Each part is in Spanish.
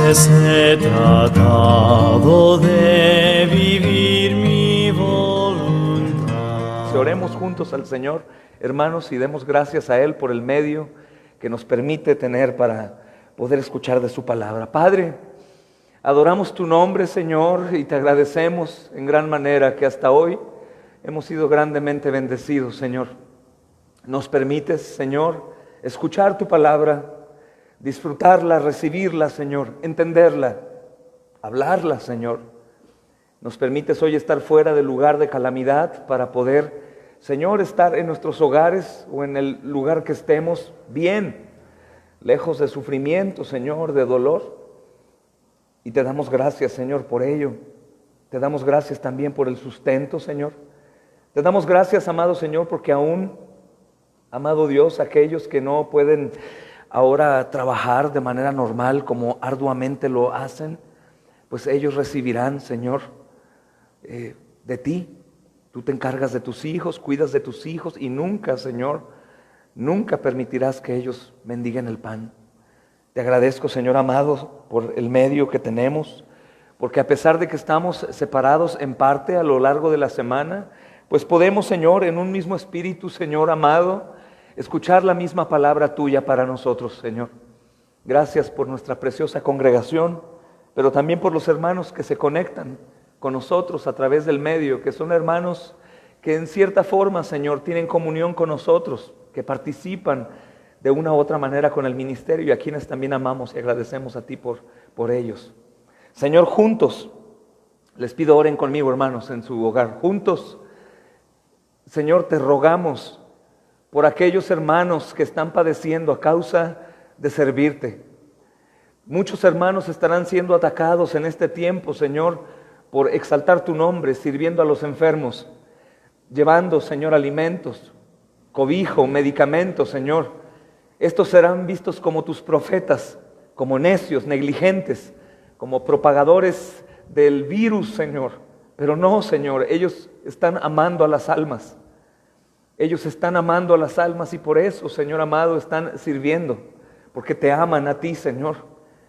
pues he tratado de vivir mi voluntad. Oremos juntos al Señor, hermanos, y demos gracias a Él por el medio que nos permite tener para poder escuchar de su palabra. Padre, adoramos tu nombre, Señor, y te agradecemos en gran manera que hasta hoy hemos sido grandemente bendecidos, Señor. Nos permites, Señor, escuchar tu palabra, disfrutarla, recibirla, Señor, entenderla, hablarla, Señor. Nos permites hoy estar fuera del lugar de calamidad para poder, Señor, estar en nuestros hogares o en el lugar que estemos bien, lejos de sufrimiento, Señor, de dolor. Y te damos gracias, Señor, por ello. Te damos gracias también por el sustento, Señor. Te damos gracias, amado Señor, porque aún, amado Dios, aquellos que no pueden ahora trabajar de manera normal como arduamente lo hacen, pues ellos recibirán, Señor, de ti. Tú te encargas de tus hijos, cuidas de tus hijos y nunca, Señor, nunca permitirás que ellos mendiguen el pan. Te agradezco, Señor amado, por el medio que tenemos, porque a pesar de que estamos separados en parte a lo largo de la semana, pues podemos, Señor, en un mismo espíritu, Señor amado, escuchar la misma palabra tuya para nosotros, Señor. Gracias por nuestra preciosa congregación, pero también por los hermanos que se conectan con nosotros a través del medio, que son hermanos que en cierta forma, Señor, tienen comunión con nosotros, que participan de una u otra manera con el ministerio y a quienes también amamos y agradecemos a ti por ellos. Señor, juntos, les pido oren conmigo, hermanos, en su hogar. Juntos, Señor, te rogamos por aquellos hermanos que están padeciendo a causa de servirte. Muchos hermanos estarán siendo atacados en este tiempo, Señor, por exaltar tu nombre, sirviendo a los enfermos, llevando, Señor, alimentos, cobijo, medicamentos, Señor. Estos serán vistos como tus profetas, como necios, negligentes, como propagadores del virus, Señor. Pero no, Señor, ellos están amando a las almas. Ellos están amando a las almas y por eso, Señor amado, están sirviendo, porque te aman a ti, Señor.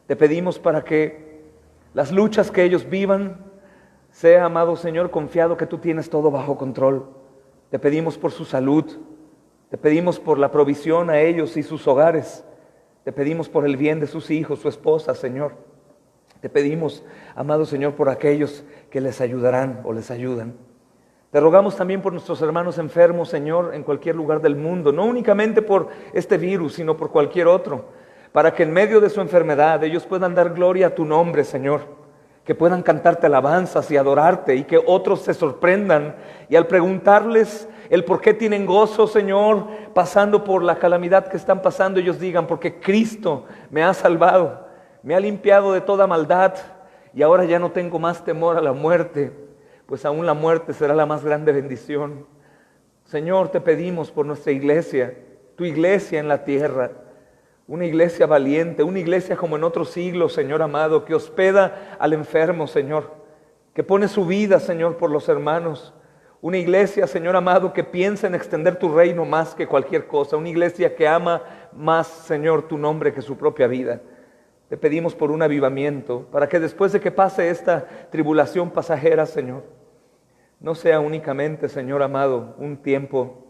Te pedimos para que las luchas que ellos vivan, sea, amado Señor, confiado que tú tienes todo bajo control. Te pedimos por su salud, te pedimos por la provisión a ellos y sus hogares. Te pedimos por el bien de sus hijos, su esposa, Señor. Te pedimos, amado Señor, por aquellos que les ayudarán o les ayudan. Te rogamos también por nuestros hermanos enfermos, Señor, en cualquier lugar del mundo, no únicamente por este virus, sino por cualquier otro, para que en medio de su enfermedad ellos puedan dar gloria a tu nombre, Señor, que puedan cantarte alabanzas y adorarte y que otros se sorprendan y al preguntarles el por qué tienen gozo, Señor, pasando por la calamidad que están pasando, ellos digan, porque Cristo me ha salvado, me ha limpiado de toda maldad y ahora ya no tengo más temor a la muerte, pues aún la muerte será la más grande bendición. Señor, te pedimos por nuestra iglesia, tu iglesia en la tierra, una iglesia valiente, una iglesia como en otros siglos, Señor amado, que hospeda al enfermo, Señor, que pone su vida, Señor, por los hermanos. Una iglesia, Señor amado, que piensa en extender tu reino más que cualquier cosa. Una iglesia que ama más, Señor, tu nombre que su propia vida. Te pedimos por un avivamiento, para que después de que pase esta tribulación pasajera, Señor, no sea únicamente, Señor amado, un tiempo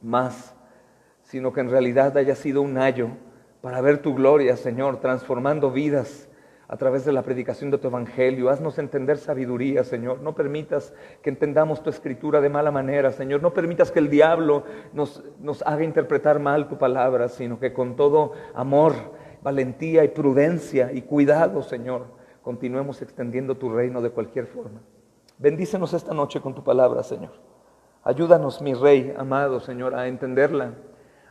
más, sino que en realidad haya sido un ayo para ver tu gloria, Señor, transformando vidas a través de la predicación de tu evangelio. Haznos entender sabiduría, Señor. No permitas que entendamos tu escritura de mala manera, Señor. No permitas que el diablo nos haga interpretar mal tu palabra, sino que con todo amor, valentía y prudencia y cuidado, Señor, continuemos extendiendo tu reino de cualquier forma. Bendícenos esta noche con tu palabra, Señor. Ayúdanos, mi Rey amado, Señor, a entenderla,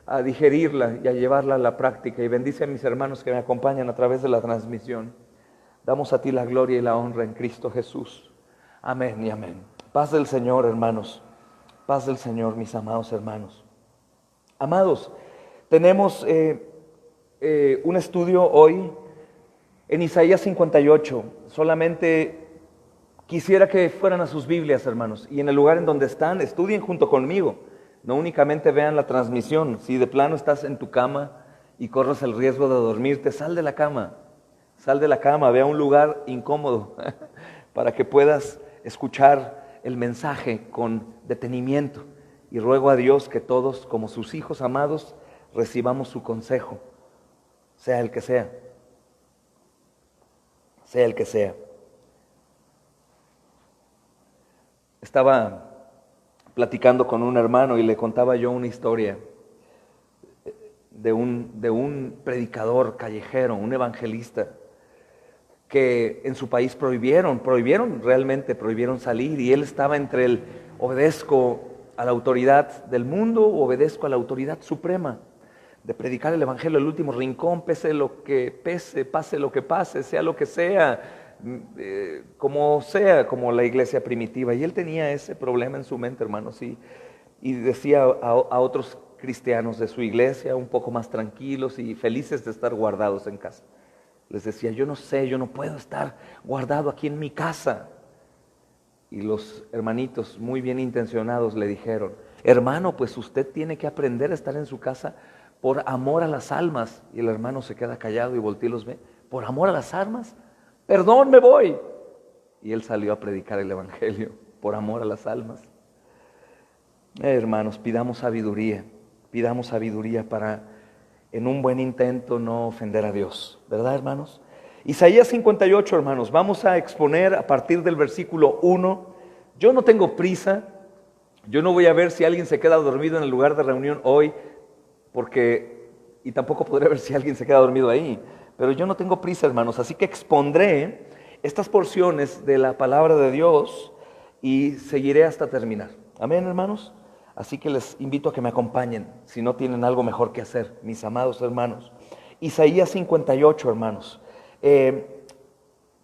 a digerirla y a llevarla a la práctica. Y bendice a mis hermanos que me acompañan a través de la transmisión. Damos a ti la gloria y la honra en Cristo Jesús. Amén y amén. Paz del Señor, hermanos. Paz del Señor, mis amados hermanos. Amados, tenemos un estudio hoy en Isaías 58. Solamente quisiera que fueran a sus Biblias, hermanos, y en el lugar en donde están, estudien junto conmigo. No únicamente vean la transmisión. Si de plano estás en tu cama y corres el riesgo de dormirte, sal de la cama. Sal de la cama, ve a un lugar incómodo para que puedas escuchar el mensaje con detenimiento. Y ruego a Dios que todos, como sus hijos amados, recibamos su consejo, sea el que sea. Sea el que sea. Estaba platicando con un hermano y le contaba yo una historia de un predicador callejero, un evangelista, que en su país prohibieron salir, y él estaba entre el obedezco a la autoridad del mundo o obedezco a la autoridad suprema de predicar el evangelio al último rincón, pese lo que pese, pase lo que pase, sea lo que sea, como la iglesia primitiva. Y él tenía ese problema en su mente, hermanos, y decía a otros cristianos de su iglesia, un poco más tranquilos y felices de estar guardados en casa, les decía: yo no puedo estar guardado aquí en mi casa. Y los hermanitos muy bien intencionados le dijeron: hermano, pues usted tiene que aprender a estar en su casa por amor a las almas. Y el hermano se queda callado y voltea y los ve: ¿por amor a las almas? Perdón, me voy. Y él salió a predicar el evangelio por amor a las almas. Hermanos, pidamos sabiduría para, en un buen intento, no ofender a Dios, ¿verdad, hermanos? Isaías 58, hermanos, vamos a exponer a partir del versículo 1. Yo no tengo prisa, yo no voy a ver si alguien se queda dormido en el lugar de reunión hoy, y tampoco podré ver si alguien se queda dormido ahí, pero yo no tengo prisa, hermanos, así que expondré estas porciones de la palabra de Dios y seguiré hasta terminar. Amén, hermanos. Así que les invito a que me acompañen, si no tienen algo mejor que hacer, mis amados hermanos. Isaías 58, hermanos.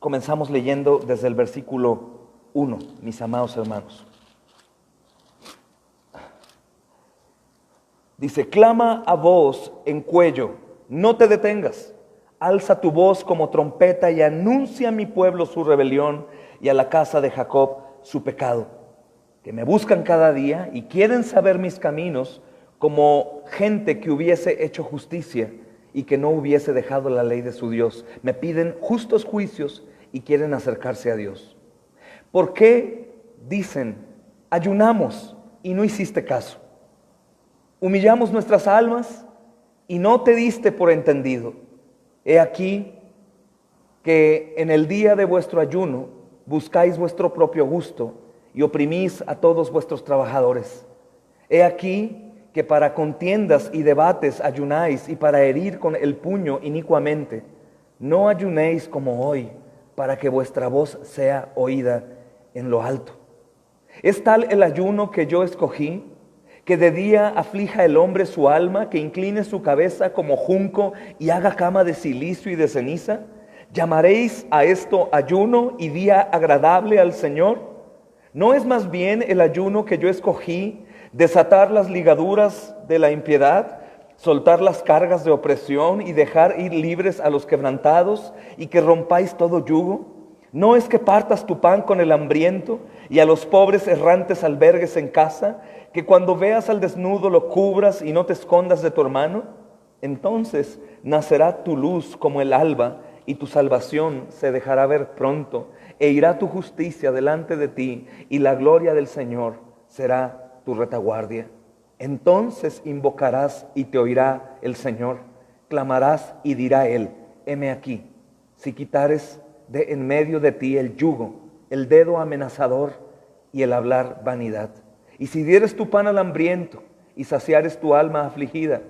Comenzamos leyendo desde el versículo 1, mis amados hermanos. Dice: clama a voz en cuello, no te detengas. Alza tu voz como trompeta y anuncia a mi pueblo su rebelión y a la casa de Jacob su pecado. Que me buscan cada día y quieren saber mis caminos, como gente que hubiese hecho justicia y que no hubiese dejado la ley de su Dios. Me piden justos juicios y quieren acercarse a Dios. ¿Por qué dicen: ayunamos y no hiciste caso? Humillamos nuestras almas y no te diste por entendido. He aquí que en el día de vuestro ayuno buscáis vuestro propio gusto y oprimís a todos vuestros trabajadores. He aquí que para contiendas y debates ayunáis, y para herir con el puño inicuamente. No ayunéis como hoy, para que vuestra voz sea oída en lo alto. ¿Es tal el ayuno que yo escogí, que de día aflija el hombre su alma, que incline su cabeza como junco y haga cama de cilicio y de ceniza? ¿Llamaréis a esto ayuno y día agradable al Señor? ¿No es más bien el ayuno que yo escogí, desatar las ligaduras de la impiedad, soltar las cargas de opresión y dejar ir libres a los quebrantados, y que rompáis todo yugo? ¿No es que partas tu pan con el hambriento y a los pobres errantes albergues en casa, que cuando veas al desnudo lo cubras y no te escondas de tu hermano? Entonces nacerá tu luz como el alba, y tu salvación se dejará ver pronto, e irá tu justicia delante de ti, y la gloria del Señor será tu retaguardia. Entonces invocarás y te oirá el Señor, clamarás y dirá Él: heme aquí. Si quitares de en medio de ti el yugo, el dedo amenazador y el hablar vanidad, y si dieres tu pan al hambriento y saciares tu alma afligida,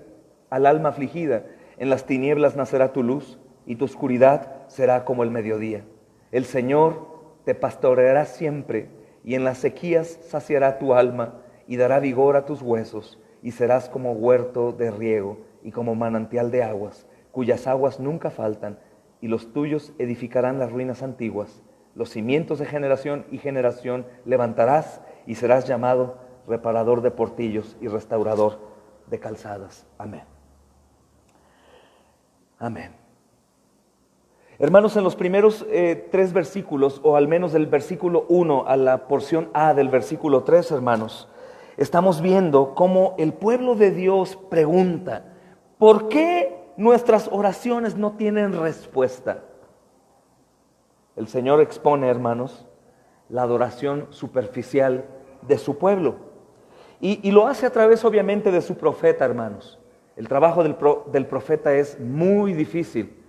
en las tinieblas nacerá tu luz, y tu oscuridad será como el mediodía. El Señor te pastoreará siempre, y en las sequías saciará tu alma y dará vigor a tus huesos, y serás como huerto de riego y como manantial de aguas, cuyas aguas nunca faltan, y los tuyos edificarán las ruinas antiguas. Los cimientos de generación y generación levantarás, y serás llamado reparador de portillos y restaurador de calzadas. Amén. Amén. Hermanos, en los primeros 3 versículos, o al menos del versículo 1 a la porción A del versículo 3, hermanos, estamos viendo cómo el pueblo de Dios pregunta: ¿por qué nuestras oraciones no tienen respuesta? el Señor expone, hermanos, la adoración superficial de su pueblo. Y lo hace a través, obviamente, de su profeta, hermanos. El trabajo del profeta es muy difícil,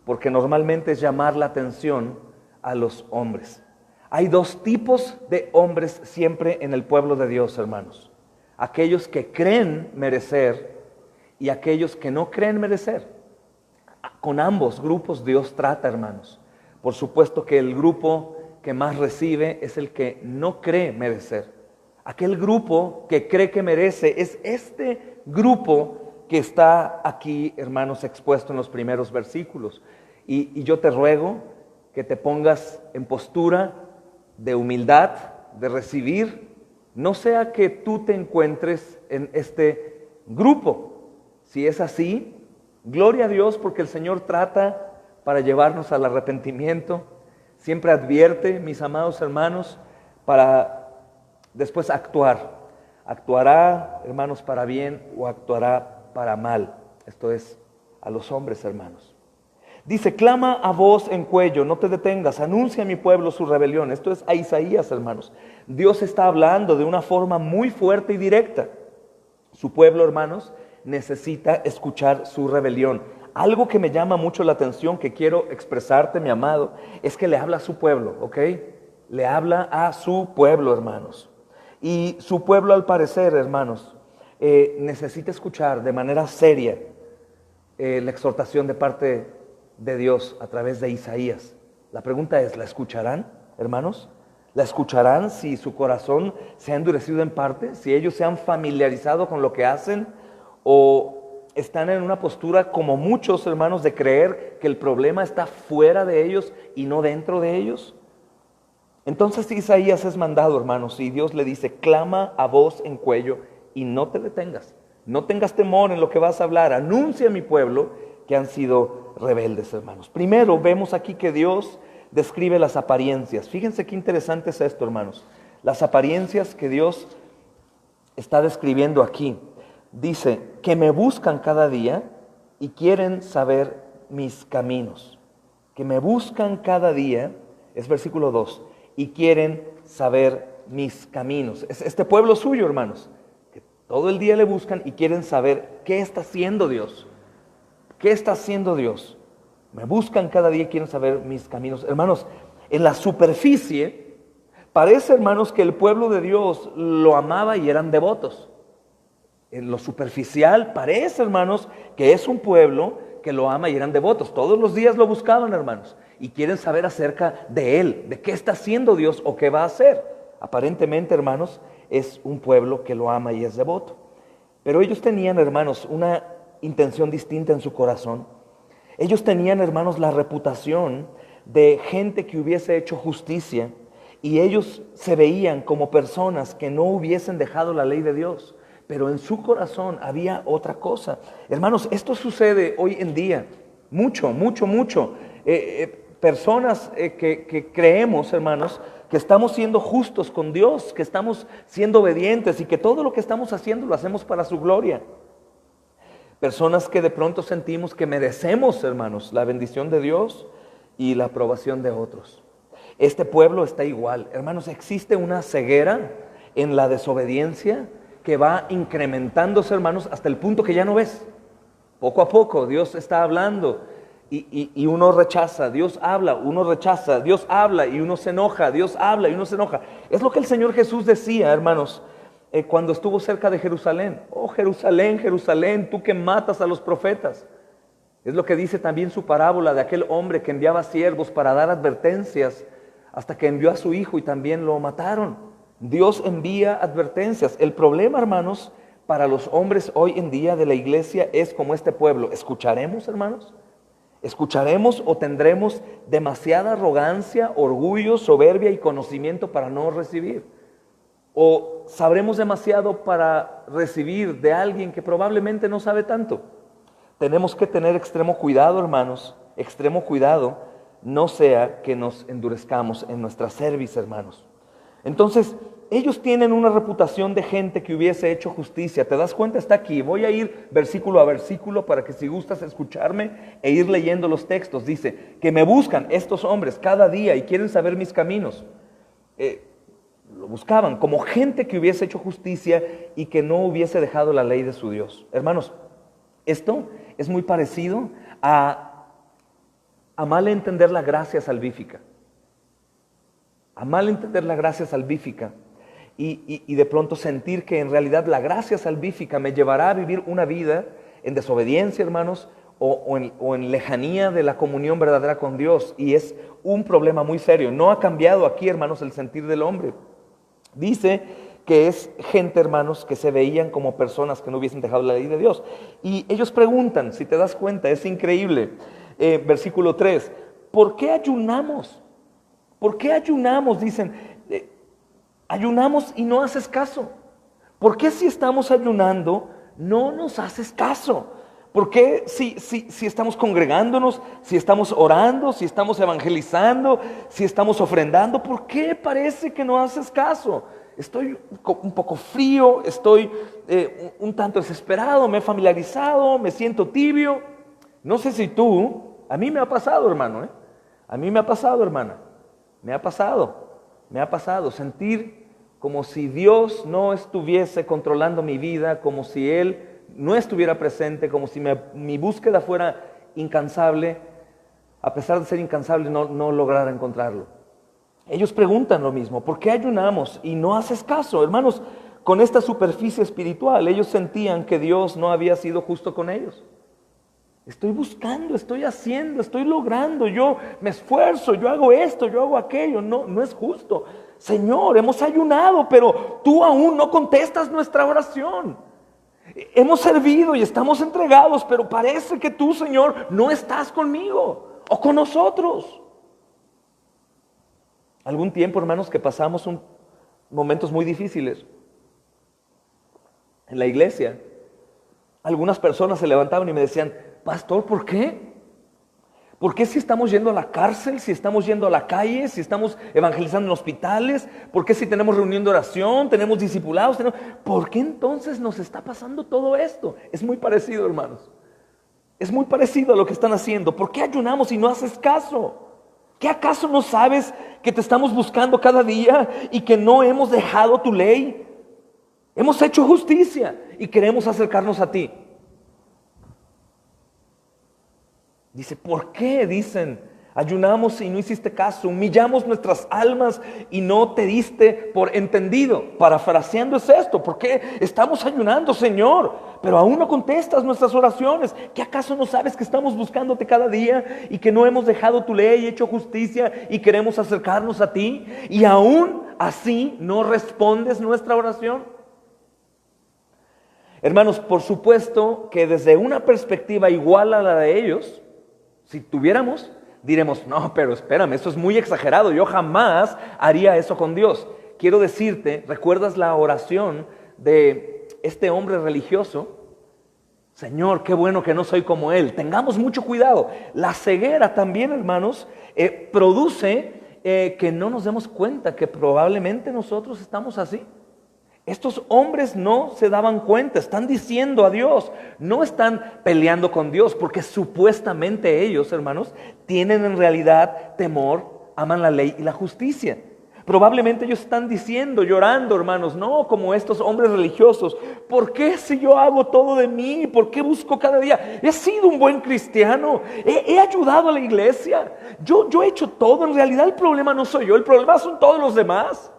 porque normalmente es llamar la atención a los hombres. Hay dos tipos de hombres siempre en el pueblo de Dios, hermanos. Aquellos que creen merecer y aquellos que no creen merecer. Con ambos grupos Dios trata, hermanos. Por supuesto que el grupo que más recibe es el que no cree merecer. Aquel grupo que cree que merece es este grupo que está aquí, hermanos, expuesto en los primeros versículos. Y yo te ruego que te pongas en postura de humildad, de recibir, no sea que tú te encuentres en este grupo. Si es así, gloria a Dios, porque el Señor trata para llevarnos al arrepentimiento. Siempre advierte, mis amados hermanos, para después actuar. Actuará, hermanos, para bien o actuará para mal. Esto es a los hombres, hermanos. Dice, clama a voz en cuello, no te detengas, anuncia a mi pueblo su rebelión. Esto es a Isaías, hermanos. Dios está hablando de una forma muy fuerte y directa. Su pueblo, hermanos, necesita escuchar su rebelión. Algo que me llama mucho la atención, que quiero expresarte, mi amado, es que le habla a su pueblo, ¿ok? Le habla a su pueblo, hermanos. Y su pueblo, al parecer, hermanos, necesita escuchar de manera seria la exhortación de parte de Dios a través de Isaías. La pregunta es, ¿la escucharán, hermanos? ¿La escucharán si su corazón se ha endurecido en parte? ¿Si ellos se han familiarizado con lo que hacen? ¿O están en una postura, como muchos, hermanos, de creer que el problema está fuera de ellos y no dentro de ellos? Entonces Isaías es mandado, hermanos, y Dios le dice, clama a voz en cuello y no te detengas. No tengas temor en lo que vas a hablar. Anuncia a mi pueblo que han sido rebeldes, hermanos. Primero vemos aquí que Dios describe las apariencias. Fíjense qué interesante es esto, hermanos. Las apariencias que Dios está describiendo aquí. Dice, que me buscan cada día y quieren saber mis caminos. Que me buscan cada día, es versículo 2, y quieren saber mis caminos. Es este pueblo suyo, hermanos, que todo el día le buscan y quieren saber qué está haciendo Dios. ¿Qué está haciendo Dios? Me buscan cada día y quieren saber mis caminos. Hermanos, en la superficie, parece, hermanos, que el pueblo de Dios lo amaba y eran devotos. En lo superficial, parece, hermanos, que es un pueblo que lo ama y eran devotos. Todos los días lo buscaban, hermanos, y quieren saber acerca de Él, de qué está haciendo Dios o qué va a hacer. Aparentemente, hermanos, es un pueblo que lo ama y es devoto. Pero ellos tenían, hermanos, una intención distinta en su corazón. Ellos tenían, hermanos, la reputación de gente que hubiese hecho justicia, y ellos se veían como personas que no hubiesen dejado la ley de Dios, pero en su corazón había otra cosa. Hermanos, esto sucede hoy en día, mucho. Personas que creemos, hermanos, que estamos siendo justos con Dios, que estamos siendo obedientes y que todo lo que estamos haciendo lo hacemos para su gloria. Personas que de pronto sentimos que merecemos, hermanos, la bendición de Dios y la aprobación de otros. Este pueblo está igual. Hermanos, existe una ceguera en la desobediencia que va incrementándose, hermanos, hasta el punto que ya no ves. Poco a poco Dios está hablando y uno rechaza. Dios habla, uno rechaza. Dios habla y uno se enoja. Dios habla y uno se enoja. Es lo que el Señor Jesús decía, hermanos, cuando estuvo cerca de Jerusalén. Oh, Jerusalén, Jerusalén, tú que matas a los profetas. Es lo que dice también su parábola de aquel hombre que enviaba siervos para dar advertencias, hasta que envió a su hijo y también lo mataron. Dios envía advertencias. El problema, hermanos, para los hombres hoy en día de la iglesia es como este pueblo. ¿Escucharemos, hermanos? ¿Escucharemos o tendremos demasiada arrogancia, orgullo, soberbia y conocimiento para no recibir? ¿O sabremos demasiado para recibir de alguien que probablemente no sabe tanto? Tenemos que tener extremo cuidado, hermanos, extremo cuidado, no sea que nos endurezcamos en nuestra cerviz, hermanos. Entonces, ellos tienen una reputación de gente que hubiese hecho justicia. ¿Te das cuenta? Está aquí. Voy a ir versículo a versículo para que si gustas escucharme e ir leyendo los textos. Dice, que me buscan estos hombres cada día y quieren saber mis caminos. Lo buscaban como gente que hubiese hecho justicia y que no hubiese dejado la ley de su Dios. Hermanos, esto es muy parecido a mal entender la gracia salvífica. A mal entender la gracia salvífica y de pronto sentir que en realidad la gracia salvífica me llevará a vivir una vida en desobediencia, hermanos, o en lejanía de la comunión verdadera con Dios. Y es un problema muy serio. No ha cambiado aquí, hermanos, el sentir del hombre. Dice que es gente, hermanos, que se veían como personas que no hubiesen dejado la ley de Dios. Y ellos preguntan, si te das cuenta, es increíble. Versículo 3, ¿por qué ayunamos? ¿Por qué ayunamos? Dicen, ayunamos y no haces caso. ¿Por qué si estamos ayunando no nos haces caso? ¿Por qué si estamos congregándonos, si estamos orando, si estamos evangelizando, si estamos ofrendando, por qué parece que no haces caso? Estoy un poco frío, estoy un tanto desesperado, me he familiarizado, me siento tibio. No sé si tú, a mí me ha pasado, hermano, a mí me ha pasado, hermana, me ha pasado sentir como si Dios no estuviese controlando mi vida, como si Él no estuviera presente, como si mi búsqueda fuera incansable, a pesar de ser incansable no lograra encontrarlo. Ellos preguntan lo mismo, ¿por qué ayunamos y no haces caso? Hermanos, con esta superficie espiritual, ellos sentían que Dios no había sido justo con ellos. Estoy buscando, estoy haciendo, estoy logrando, yo me esfuerzo, yo hago esto, yo hago aquello, no es justo. Señor, hemos ayunado, pero tú aún no contestas nuestra oración. Hemos servido y estamos entregados, pero parece que tú, Señor, no estás conmigo o con nosotros. Algún tiempo, hermanos, que pasamos momentos muy difíciles en la iglesia, algunas personas se levantaban y me decían, pastor, ¿por qué? ¿Por qué si estamos yendo a la cárcel, si estamos yendo a la calle, si estamos evangelizando en hospitales? ¿Por qué si tenemos reunión de oración, tenemos discipulados? ¿Por qué entonces nos está pasando todo esto? Es muy parecido, hermanos. Es muy parecido a lo que están haciendo. ¿Por qué ayunamos y no haces caso? ¿Qué acaso no sabes que te estamos buscando cada día y que no hemos dejado tu ley? Hemos hecho justicia y queremos acercarnos a ti. Dice, ¿por qué? Dicen, ayunamos y no hiciste caso, humillamos nuestras almas y no te diste por entendido. Parafraseando es esto, ¿por qué estamos ayunando, Señor? Pero aún no contestas nuestras oraciones. ¿Qué acaso no sabes que estamos buscándote cada día y que no hemos dejado tu ley, hecho justicia y queremos acercarnos a ti? Y aún así no respondes nuestra oración. Hermanos, por supuesto que desde una perspectiva igual a la de ellos, si tuviéramos, diremos, no, pero espérame, eso es muy exagerado, yo jamás haría eso con Dios. Quiero decirte, ¿recuerdas la oración de este hombre religioso? Señor, qué bueno que no soy como él. Tengamos mucho cuidado. La ceguera también, hermanos, produce que no nos demos cuenta que probablemente nosotros estamos así. Estos hombres no se daban cuenta, están diciendo a Dios, no están peleando con Dios, porque supuestamente ellos, hermanos, tienen en realidad temor, aman la ley y la justicia. Probablemente ellos están diciendo, llorando, hermanos, no como estos hombres religiosos. ¿Por qué si yo hago todo de mí? ¿Por qué busco cada día? He sido un buen cristiano, he ayudado a la iglesia, yo he hecho todo. En realidad el problema no soy yo, el problema son todos los demás.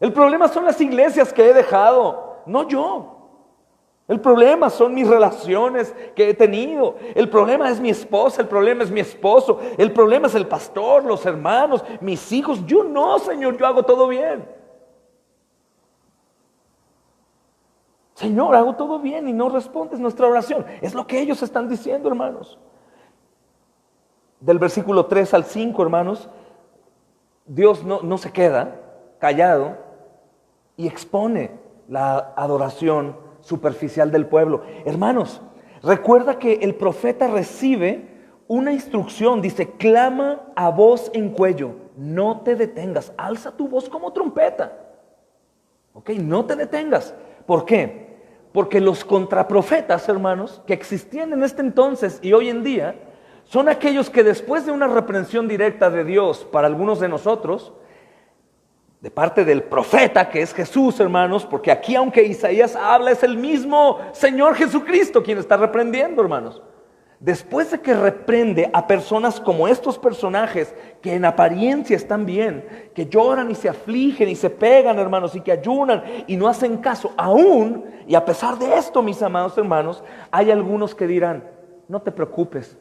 El problema son las iglesias que he dejado, no yo. El problema son mis relaciones que he tenido. El problema es mi esposa, el problema es mi esposo. El problema es el pastor, los hermanos, mis hijos. Yo no, Señor, yo hago todo bien. Señor, hago todo bien y no respondes nuestra oración. Es lo que ellos están diciendo, hermanos. Del versículo 3 al 5, hermanos, Dios no se queda callado y expone la adoración superficial del pueblo. Hermanos, recuerda que el profeta recibe una instrucción, dice, clama a voz en cuello, no te detengas, alza tu voz como trompeta. ¿Ok? No te detengas. ¿Por qué? Porque los contraprofetas, hermanos, que existían en este entonces y hoy en día, son aquellos que después de una reprensión directa de Dios para algunos de nosotros, de parte del profeta que es Jesús, hermanos, porque aquí aunque Isaías habla, es el mismo Señor Jesucristo quien está reprendiendo, hermanos. Después de que reprende a personas como estos personajes, que en apariencia están bien, que lloran y se afligen y se pegan, hermanos, y que ayunan y no hacen caso, aún, y a pesar de esto, mis amados hermanos, hay algunos que dirán, no te preocupes,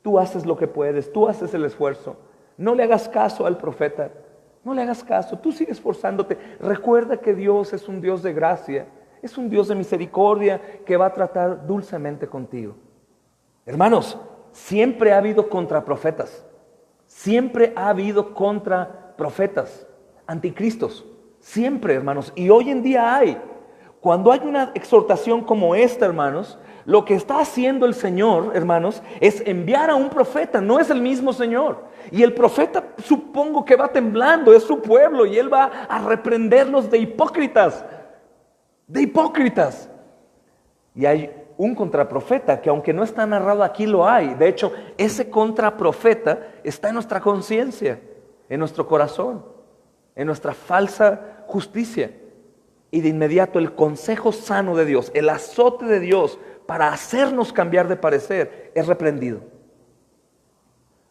tú haces lo que puedes, tú haces el esfuerzo, no le hagas caso al profeta, no le hagas caso, tú sigues esforzándote, recuerda que Dios es un Dios de gracia, es un Dios de misericordia que va a tratar dulcemente contigo. Hermanos, siempre ha habido contraprofetas, siempre ha habido contraprofetas, anticristos, siempre, hermanos, y hoy en día hay. Cuando hay una exhortación como esta, hermanos, lo que está haciendo el Señor, hermanos, es enviar a un profeta, no es el mismo Señor. Y el profeta supongo que va temblando, es su pueblo, y él va a reprenderlos de hipócritas, de hipócritas. Y hay un contraprofeta que aunque no está narrado aquí lo hay. De hecho, ese contraprofeta está en nuestra conciencia, en nuestro corazón, en nuestra falsa justicia. Y de inmediato el consejo sano de Dios, el azote de Dios para hacernos cambiar de parecer es reprendido.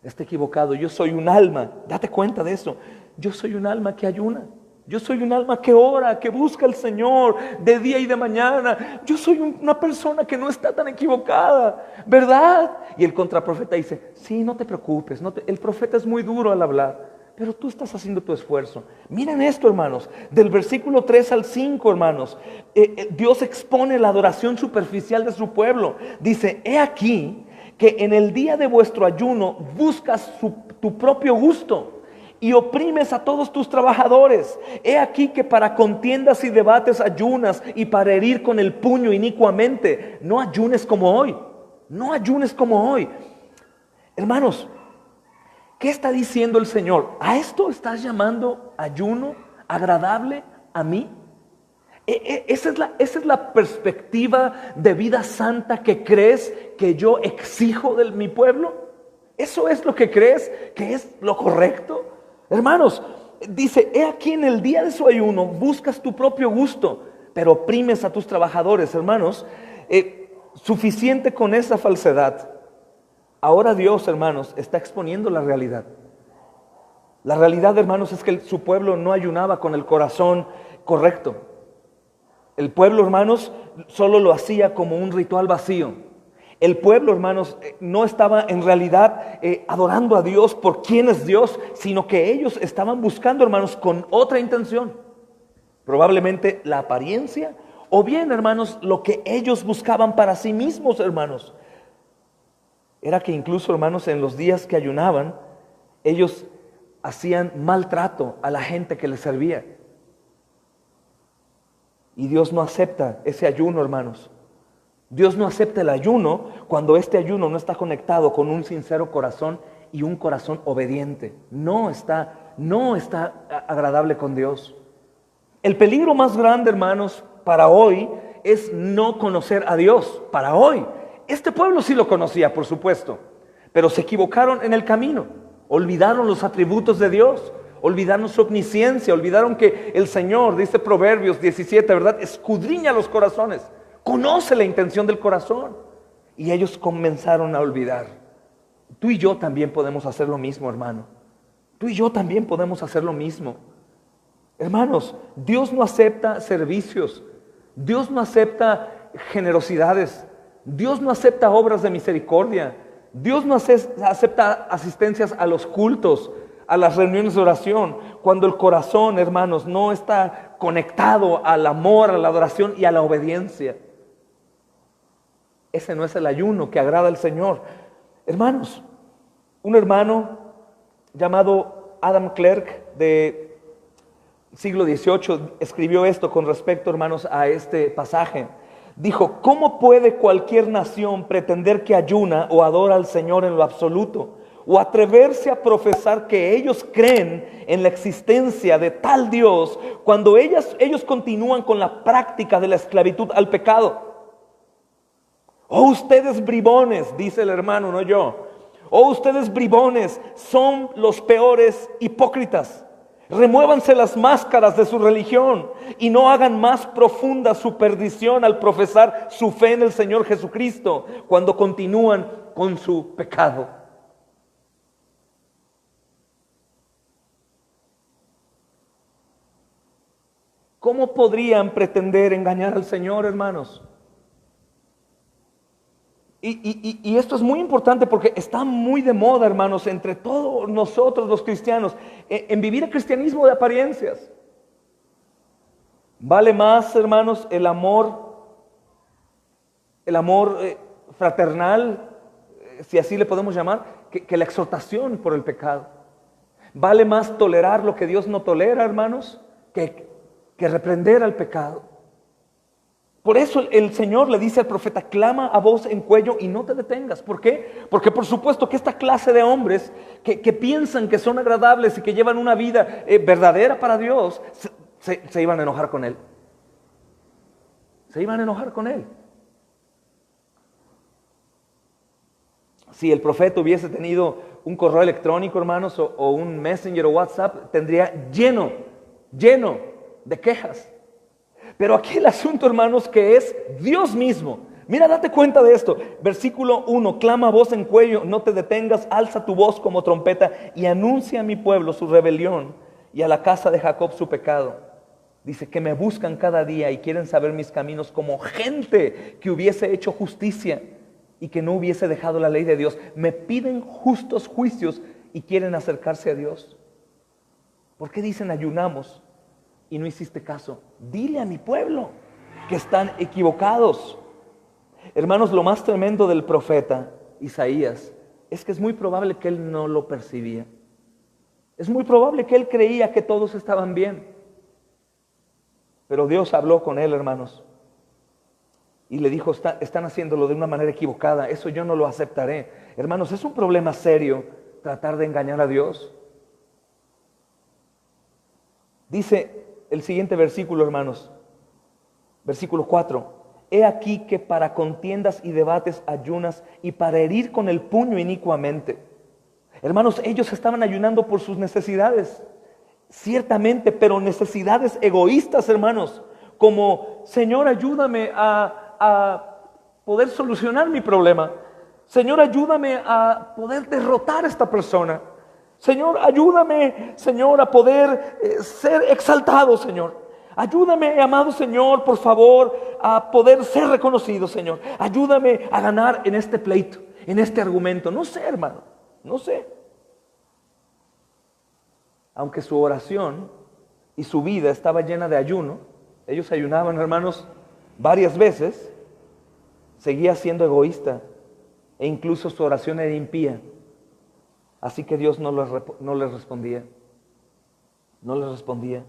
Está equivocado, yo soy un alma, date cuenta de eso. Yo soy un alma que ayuna. Yo soy un alma que ora, que busca al Señor de día y de mañana. Yo soy una persona que no está tan equivocada, ¿verdad? Y el contraprofeta dice, sí, no te preocupes, el profeta es muy duro al hablar, pero tú estás haciendo tu esfuerzo. Miren esto, hermanos, del versículo 3 al 5, hermanos, Dios expone la adoración superficial de su pueblo. Dice, he aquí que en el día de vuestro ayuno buscas tu propio gusto y oprimes a todos tus trabajadores. He aquí que para contiendas y debates ayunas, y para herir con el puño inicuamente. No ayunes como hoy, no ayunes como hoy. Hermanos, ¿qué está diciendo el Señor? ¿A esto estás llamando ayuno agradable a mí? Esa es la perspectiva de vida santa que crees que yo exijo de mi pueblo. ¿Eso es lo que crees que es lo correcto? Hermanos, dice, he aquí en el día de su ayuno buscas tu propio gusto, pero oprimes a tus trabajadores. Hermanos, suficiente con esa falsedad. Ahora Dios, hermanos, está exponiendo la realidad. La realidad, hermanos, es que su pueblo no ayunaba con el corazón correcto. El pueblo, hermanos, solo lo hacía como un ritual vacío. El pueblo, hermanos, no estaba en realidad adorando a Dios por quién es Dios, sino que ellos estaban buscando, hermanos, con otra intención. Probablemente la apariencia, o bien, hermanos, lo que ellos buscaban para sí mismos, hermanos. Era que incluso, hermanos, en los días que ayunaban, ellos hacían maltrato a la gente que les servía. Y Dios no acepta ese ayuno, hermanos. Dios no acepta el ayuno cuando este ayuno no está conectado con un sincero corazón y un corazón obediente. No está agradable con Dios. El peligro más grande, hermanos, para hoy es no conocer a Dios. Para hoy. Este pueblo sí lo conocía, por supuesto, pero se equivocaron en el camino. Olvidaron los atributos de Dios. Olvidaron su omnisciencia. Olvidaron que el Señor, dice Proverbios 17, ¿verdad? Escudriña los corazones. Conoce la intención del corazón. Y ellos comenzaron a olvidar. Tú y yo también podemos hacer lo mismo, hermano. Tú y yo también podemos hacer lo mismo. Hermanos, Dios no acepta servicios. Dios no acepta generosidades. Dios no acepta obras de misericordia. Dios no acepta asistencias a los cultos, a las reuniones de oración, cuando el corazón, hermanos, no está conectado al amor, a la adoración y a la obediencia. Ese no es el ayuno que agrada al Señor. Hermanos, un hermano llamado Adam Clarke de siglo XVIII escribió esto con respecto, hermanos, a este pasaje. Dijo, ¿cómo puede cualquier nación pretender que ayuna o adora al Señor en lo absoluto, o atreverse a profesar que ellos creen en la existencia de tal Dios cuando ellos continúan con la práctica de la esclavitud al pecado. Oh, ustedes bribones, dice el hermano, no yo. Oh, ustedes bribones, son los peores hipócritas. Remuévanse las máscaras de su religión y no hagan más profunda su perdición al profesar su fe en el Señor Jesucristo cuando continúan con su pecado. ¿Cómo podrían pretender engañar al Señor, hermanos? Y esto es muy importante porque está muy de moda, hermanos, entre todos nosotros los cristianos, en vivir el cristianismo de apariencias. Vale más, hermanos, el amor fraternal, si así le podemos llamar, que la exhortación por el pecado. Vale más tolerar lo que Dios no tolera, hermanos, que reprender al pecado. Por eso el Señor le dice al profeta: clama a voz en cuello y no te detengas. ¿Por qué? Porque por supuesto que esta clase de hombres que piensan que son agradables y que llevan una vida verdadera para Dios, se iban a enojar con Él. Se iban a enojar con Él. Si el profeta hubiese tenido un correo electrónico, hermanos, o un Messenger o WhatsApp, tendría lleno de quejas. Pero aquí el asunto, hermanos, que es Dios mismo. Mira, date cuenta de esto. Versículo 1, clama a voz en cuello, no te detengas, alza tu voz como trompeta y anuncia a mi pueblo su rebelión y a la casa de Jacob su pecado. Dice que me buscan cada día y quieren saber mis caminos como gente que hubiese hecho justicia y que no hubiese dejado la ley de Dios. Me piden justos juicios y quieren acercarse a Dios. ¿Por qué dicen ayunamos y no hiciste caso? Dile a mi pueblo que están equivocados. Hermanos, lo más tremendo del profeta Isaías es que es muy probable que él no lo percibía. Es muy probable que él creía que todos estaban bien. Pero Dios habló con él, hermanos, y le dijo: están haciéndolo de una manera equivocada, eso yo no lo aceptaré. Hermanos, es un problema serio tratar de engañar a Dios. Dice el siguiente versículo, hermanos, versículo 4: he aquí que para contiendas y debates ayunas y para herir con el puño inicuamente. Hermanos, ellos estaban ayunando por sus necesidades, ciertamente, pero necesidades egoístas, hermanos, como: Señor, ayúdame a poder solucionar mi problema. Señor, ayúdame a poder derrotar a esta persona. Señor, ayúdame, Señor, a poder ser exaltado, Señor. Ayúdame, amado Señor, por favor, a poder ser reconocido, Señor. Ayúdame a ganar en este pleito, en este argumento. No sé, hermano, no sé. Aunque su oración y su vida estaba llena de ayuno, ellos ayunaban, hermanos, varias veces, seguía siendo egoísta e incluso su oración era impía. Así que Dios no les respondía. No les respondía.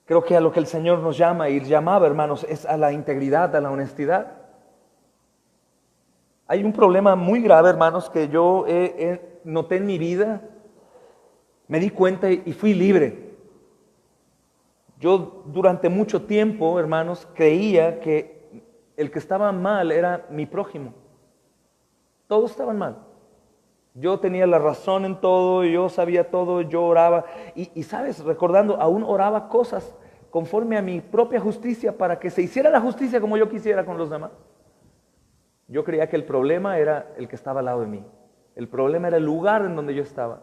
Creo que a lo que el Señor nos llama y llamaba, hermanos, es a la integridad, a la honestidad. Hay un problema muy grave, hermanos, que yo noté en mi vida. Me di cuenta y fui libre. Yo durante mucho tiempo, hermanos, creía que el que estaba mal era mi prójimo. Todos estaban mal. Yo tenía la razón en todo, yo sabía todo, yo oraba. Y sabes, recordando, aún oraba cosas conforme a mi propia justicia para que se hiciera la justicia como yo quisiera con los demás. Yo creía que el problema era el que estaba al lado de mí. El problema era el lugar en donde yo estaba.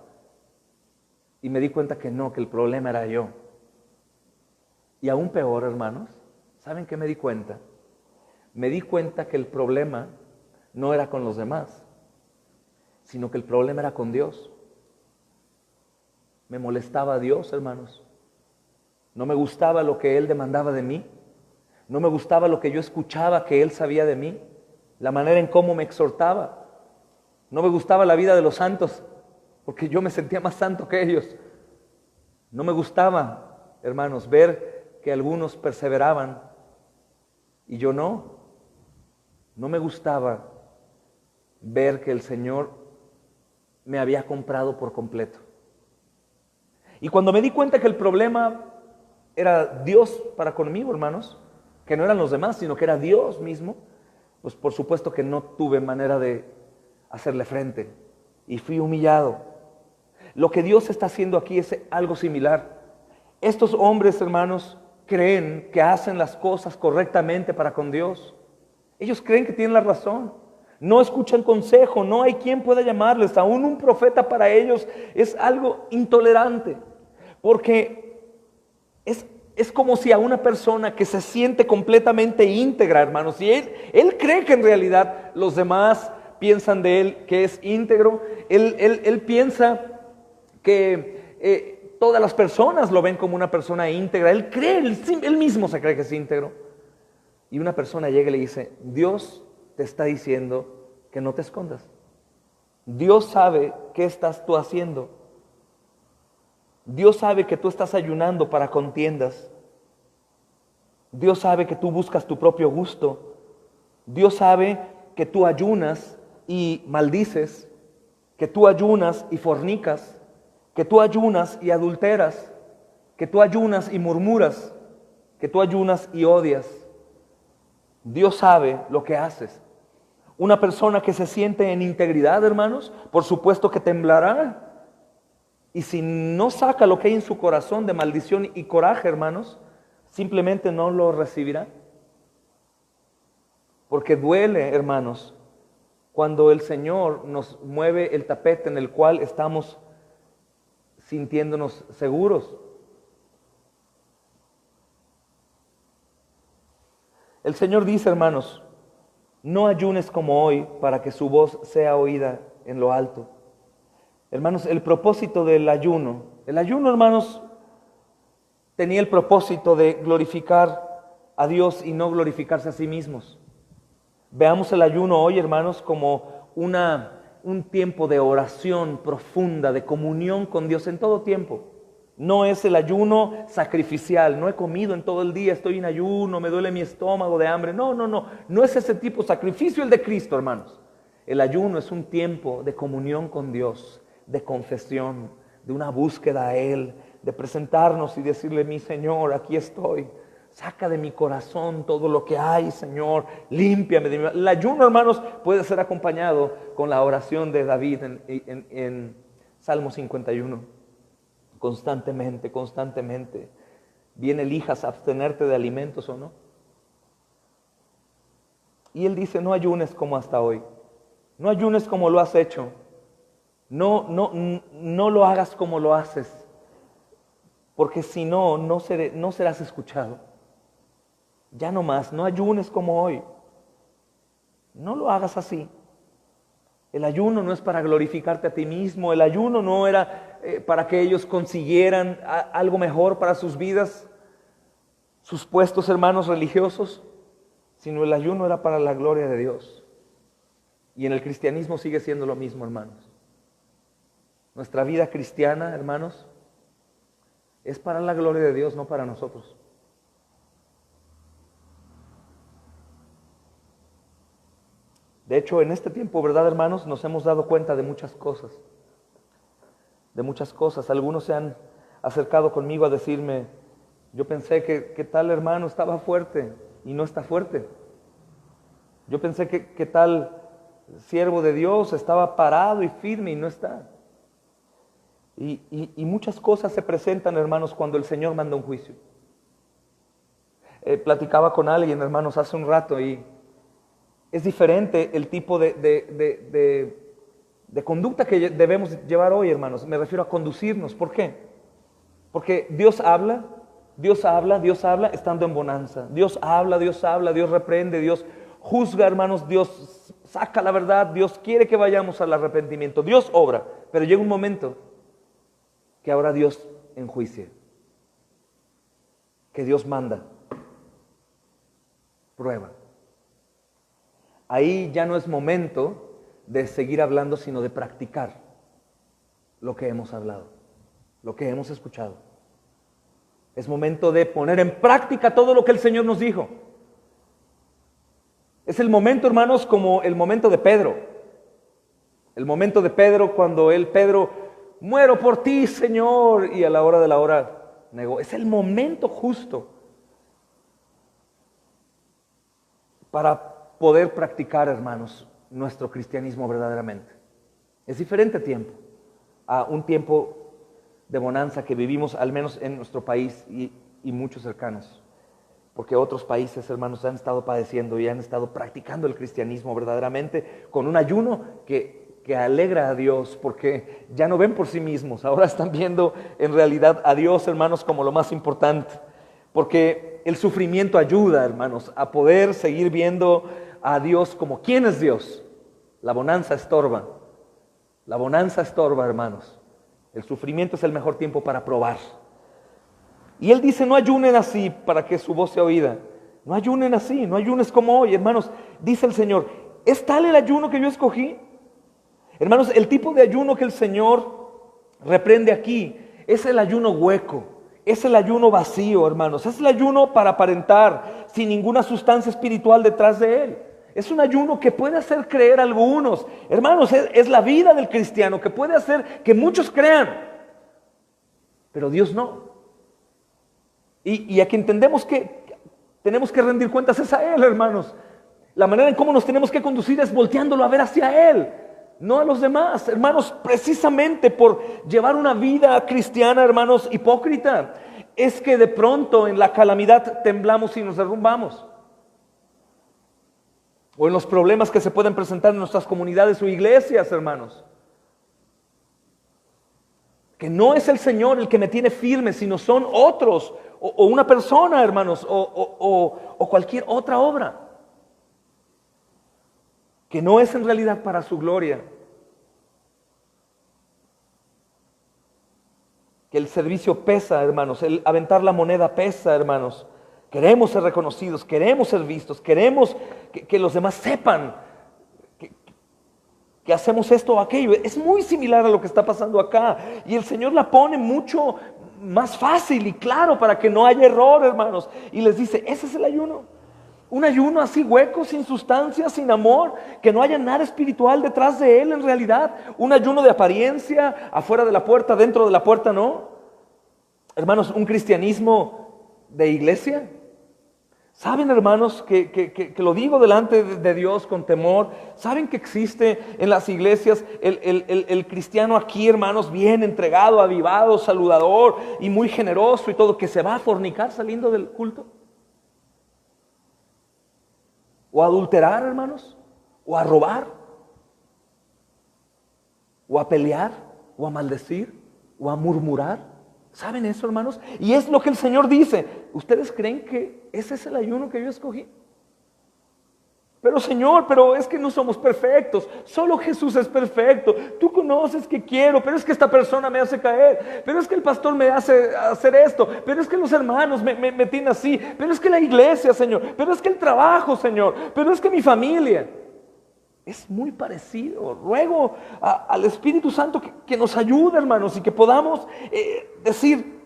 Y me di cuenta que no, que el problema era yo. Y aún peor, hermanos, ¿saben qué me di cuenta? Me di cuenta que el problema no era con los demás, sino que el problema era con Dios. Me molestaba a Dios, hermanos. No me gustaba lo que Él demandaba de mí. No me gustaba lo que yo escuchaba que Él sabía de mí. La manera en cómo me exhortaba. No me gustaba la vida de los santos, porque yo me sentía más santo que ellos. No me gustaba, hermanos, ver que algunos perseveraban y yo no. no me gustaba ver que el Señor me había comprado por completo. Y cuando me di cuenta que el problema era Dios para conmigo, hermanos, que no eran los demás, sino que era Dios mismo, pues por supuesto que no tuve manera de hacerle frente y fui humillado. Lo que Dios está haciendo aquí es algo similar. Estos hombres, hermanos, creen que hacen las cosas correctamente para con Dios. Ellos creen que tienen la razón. No escuchan consejo, no hay quien pueda llamarles. Aún un profeta para ellos es algo intolerante. Porque es como si a una persona que se siente completamente íntegra, hermanos, y él cree que en realidad los demás piensan de él que es íntegro, él piensa que todas las personas lo ven como una persona íntegra, él cree, él mismo se cree que es íntegro. Y una persona llega y le dice, Dios te está diciendo que no te escondas. Dios sabe qué estás tú haciendo. Dios sabe que tú estás ayunando para contiendas. Dios sabe que tú buscas tu propio gusto. Dios sabe que tú ayunas y maldices, que tú ayunas y fornicas, que tú ayunas y adulteras, que tú ayunas y murmuras, que tú ayunas y odias. Dios sabe lo que haces. Una persona que se siente en integridad, hermanos, por supuesto que temblará. Y si no saca lo que hay en su corazón de maldición y coraje, hermanos, simplemente no lo recibirá. Porque duele, hermanos, cuando el Señor nos mueve el tapete en el cual estamos sintiéndonos seguros. El Señor dice, hermanos, no ayunes como hoy para que su voz sea oída en lo alto. Hermanos, el propósito del ayuno, hermanos, tenía el propósito de glorificar a Dios y no glorificarse a sí mismos. Veamos el ayuno hoy, hermanos, como un tiempo de oración profunda, de comunión con Dios en todo tiempo. No es el ayuno sacrificial, no he comido en todo el día, estoy en ayuno, me duele mi estómago de hambre. No es ese tipo de sacrificio el de Cristo, hermanos. El ayuno es un tiempo de comunión con Dios, de confesión, de una búsqueda a Él, de presentarnos y decirle, mi Señor, aquí estoy. Saca de mi corazón todo lo que hay, Señor, límpiame. El ayuno, hermanos, puede ser acompañado con la oración de David en Salmo 51. Constantemente. Bien elijas abstenerte de alimentos o no. Y él dice, no ayunes como hasta hoy. No ayunes como lo has hecho. No lo hagas como lo haces. Porque si no serás escuchado. Ya no más, no ayunes como hoy. No lo hagas así. El ayuno no es para glorificarte a ti mismo. El ayuno no era para que ellos consiguieran algo mejor para sus vidas, sus puestos, hermanos, religiosos, sino el ayuno era para la gloria de Dios. Y en el cristianismo sigue siendo lo mismo, hermanos. Nuestra vida cristiana, hermanos, es para la gloria de Dios, no para nosotros. De hecho, en este tiempo, ¿verdad, hermanos? Nos hemos dado cuenta de muchas cosas. Algunos se han acercado conmigo a decirme, yo pensé que tal hermano estaba fuerte y no está fuerte. Yo pensé que tal siervo de Dios estaba parado y firme y no está. Y muchas cosas se presentan, hermanos, cuando el Señor manda un juicio. Platicaba con alguien, hermanos, hace un rato y es diferente el tipo de conducta que debemos llevar hoy, hermanos. Me refiero a conducirnos. ¿Por qué? Porque Dios habla estando en bonanza. Dios habla, Dios reprende, Dios juzga, hermanos, Dios saca la verdad, Dios quiere que vayamos al arrepentimiento. Dios obra, pero llega un momento que ahora Dios enjuicia, que Dios manda prueba. Ahí ya no es momento de seguir hablando, sino de practicar lo que hemos hablado, lo que hemos escuchado. Es momento de poner en práctica todo lo que el Señor nos dijo. Es el momento, hermanos, como el momento de Pedro. El momento de Pedro cuando Pedro, muero por ti, Señor, y a la hora de la hora negó. Es el momento justo para poder practicar, hermanos, nuestro cristianismo verdaderamente. Es diferente tiempo a un tiempo de bonanza que vivimos, al menos en nuestro país y muchos cercanos. Porque otros países, hermanos, han estado padeciendo y han estado practicando el cristianismo verdaderamente con un ayuno que alegra a Dios, porque ya no ven por sí mismos, ahora están viendo en realidad a Dios, hermanos, como lo más importante. Porque el sufrimiento ayuda, hermanos, a poder seguir viendo a Dios como ¿quién es Dios? La bonanza estorba. La bonanza estorba, hermanos. El sufrimiento es el mejor tiempo para probar. Y Él dice, no ayunen así para que su voz sea oída. No ayunen así, no ayunes como hoy, hermanos. Dice el Señor, ¿es tal el ayuno que yo escogí? Hermanos, el tipo de ayuno que el Señor reprende aquí es el ayuno hueco, es el ayuno vacío, hermanos. Es el ayuno para aparentar, sin ninguna sustancia espiritual detrás de él. Es un ayuno que puede hacer creer a algunos. Hermanos, es la vida del cristiano que puede hacer que muchos crean, pero Dios no. Y a quien tenemos que rendir cuentas es a Él, hermanos. La manera en cómo nos tenemos que conducir es volteándolo a ver hacia Él, no a los demás, hermanos. Precisamente por llevar una vida cristiana, hermanos, hipócrita, es que de pronto en la calamidad temblamos y nos derrumbamos. O en los problemas que se pueden presentar en nuestras comunidades o iglesias, hermanos. Que no es el Señor el que me tiene firme, sino son otros, o una persona, hermanos, o cualquier otra obra. Que no es en realidad para su gloria. Que el servicio pesa, hermanos, el aventar la moneda pesa, hermanos. Queremos ser reconocidos, queremos ser vistos, queremos que los demás sepan que hacemos esto o aquello. Es muy similar a lo que está pasando acá. Y el Señor la pone mucho más fácil y claro para que no haya error, hermanos. Y les dice, ese es el ayuno. Un ayuno así hueco, sin sustancia, sin amor, que no haya nada espiritual detrás de él en realidad. Un ayuno de apariencia, afuera de la puerta, dentro de la puerta no. Hermanos, un cristianismo de iglesia. ¿Saben, hermanos, que lo digo delante de Dios con temor? ¿Saben que existe en las iglesias el cristiano aquí, hermanos, bien entregado, avivado, saludador y muy generoso y todo, que se va a fornicar saliendo del culto? ¿O a adulterar, hermanos? ¿O a robar? ¿O a pelear? ¿O a maldecir? ¿O a murmurar? ¿Saben eso, hermanos? Y es lo que el Señor dice. ¿Ustedes creen que ese es el ayuno que yo escogí? Pero Señor, pero es que no somos perfectos. Solo Jesús es perfecto. Tú conoces que quiero, pero es que esta persona me hace caer. Pero es que el pastor me hace hacer esto. Pero es que los hermanos me tienen así. Pero es que la iglesia, Señor. Pero es que el trabajo, Señor. Pero es que mi familia. Es muy parecido. Ruego al Espíritu Santo que nos ayude, hermanos, y que podamos decir,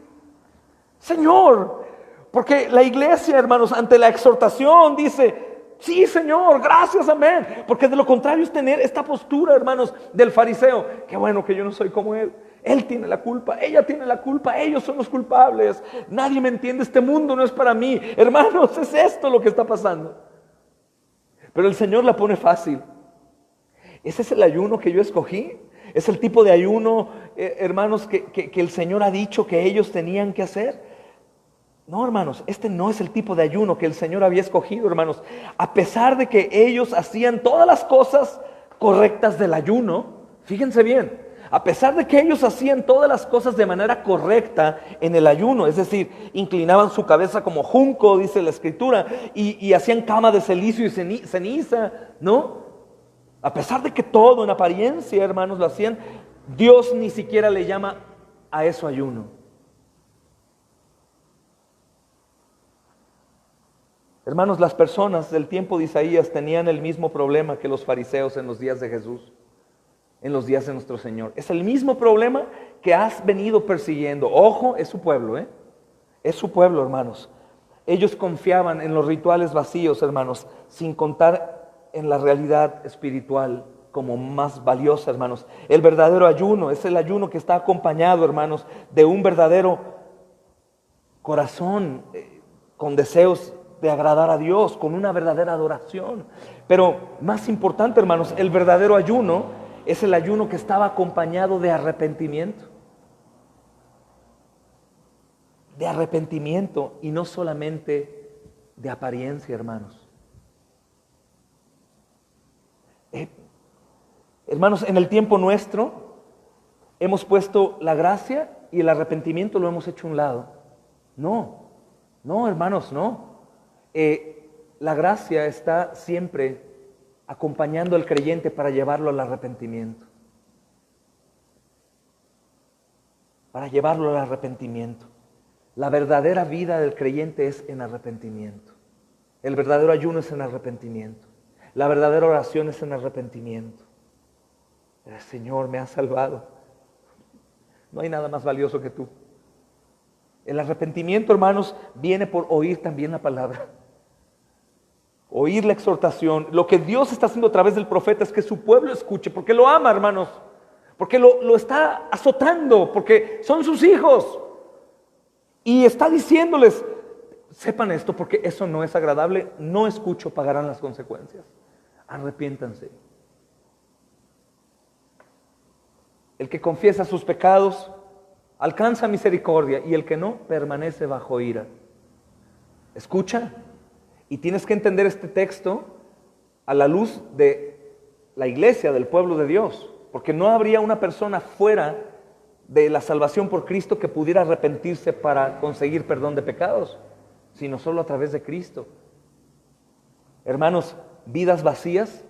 Señor, porque la iglesia, hermanos, ante la exhortación dice, sí, Señor, gracias, amén. Porque de lo contrario es tener esta postura, hermanos, del fariseo. Qué bueno que yo no soy como él. Él tiene la culpa, ella tiene la culpa, ellos son los culpables. Nadie me entiende, este mundo no es para mí. Hermanos, es esto lo que está pasando. Pero el Señor la pone fácil. Ese es el ayuno que yo escogí. Es el tipo de ayuno, hermanos, que el Señor ha dicho que ellos tenían que hacer. No, hermanos, este no es el tipo de ayuno que el Señor había escogido, hermanos. A pesar de que ellos hacían todas las cosas correctas del ayuno, fíjense bien, a pesar de que ellos hacían todas las cosas de manera correcta en el ayuno, es decir, inclinaban su cabeza como junco, dice la Escritura, y hacían cama de cilicio y ceniza, ¿no? A pesar de que todo en apariencia, hermanos, lo hacían, Dios ni siquiera le llama a eso ayuno. Hermanos, las personas del tiempo de Isaías tenían el mismo problema que los fariseos en los días de Jesús, en los días de nuestro Señor. Es el mismo problema que has venido persiguiendo. Ojo, es su pueblo, Es su pueblo, hermanos. Ellos confiaban en los rituales vacíos, hermanos, sin contar en la realidad espiritual como más valiosa, hermanos. El verdadero ayuno es el ayuno que está acompañado, hermanos, de un verdadero corazón con deseos de agradar a Dios, con una verdadera adoración. Pero más importante, hermanos, el verdadero ayuno es el ayuno que estaba acompañado de arrepentimiento. De arrepentimiento y no solamente de apariencia, hermanos. Hermanos, en el tiempo nuestro hemos puesto la gracia y el arrepentimiento lo hemos hecho a un lado. No, no, hermanos, no. La gracia está siempre acompañando al creyente para llevarlo al arrepentimiento. Para llevarlo al arrepentimiento. La verdadera vida del creyente es en arrepentimiento. El verdadero ayuno es en arrepentimiento. La verdadera oración es en arrepentimiento. El Señor me ha salvado. No hay nada más valioso que tú. El arrepentimiento, hermanos, viene por oír también la palabra. Oír la exhortación. Lo que Dios está haciendo a través del profeta es que su pueblo escuche, porque lo ama, hermanos. Porque lo está azotando, porque son sus hijos. Y está diciéndoles, sepan esto, porque eso no es agradable. No escucho, pagarán las consecuencias. Arrepiéntanse. El que confiesa sus pecados alcanza misericordia y el que no permanece bajo ira. Escucha, y tienes que entender este texto a la luz de la iglesia, del pueblo de Dios, porque no habría una persona fuera de la salvación por Cristo que pudiera arrepentirse para conseguir perdón de pecados, sino solo a través de Cristo. Hermanos, vidas vacías,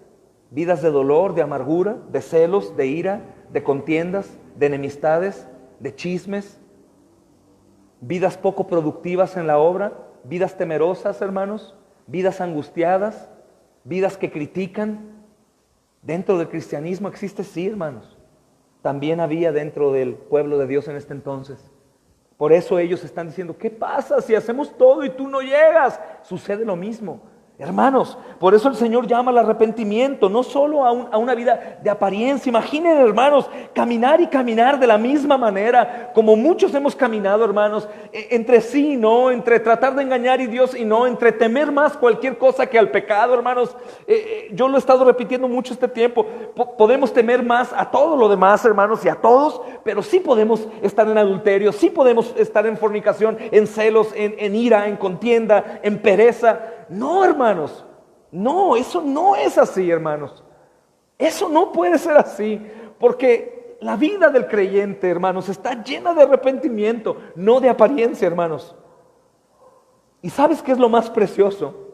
vidas de dolor, de amargura, de celos, de ira, de contiendas, de enemistades, de chismes, vidas poco productivas en la obra, vidas temerosas, hermanos, vidas angustiadas, vidas que critican. Dentro del cristianismo existe, sí, hermanos. También había dentro del pueblo de Dios en este entonces. Por eso ellos están diciendo, ¿qué pasa si hacemos todo y tú no llegas? Sucede lo mismo. Hermanos, por eso el Señor llama al arrepentimiento, no solo a una vida de apariencia. Imaginen, hermanos, caminar y caminar de la misma manera, como muchos hemos caminado, hermanos, entre sí y no, entre tratar de engañar a Dios y no, entre temer más cualquier cosa que al pecado, hermanos. Yo lo he estado repitiendo mucho este tiempo. Podemos temer más a todo lo demás, hermanos, y a todos, pero sí podemos estar en adulterio, sí podemos estar en fornicación, en celos, en ira, en contienda, en pereza. No, hermanos, no, eso no es así, hermanos. Eso no puede ser así, porque la vida del creyente, hermanos, está llena de arrepentimiento, no de apariencia, hermanos. ¿Y sabes qué es lo más precioso?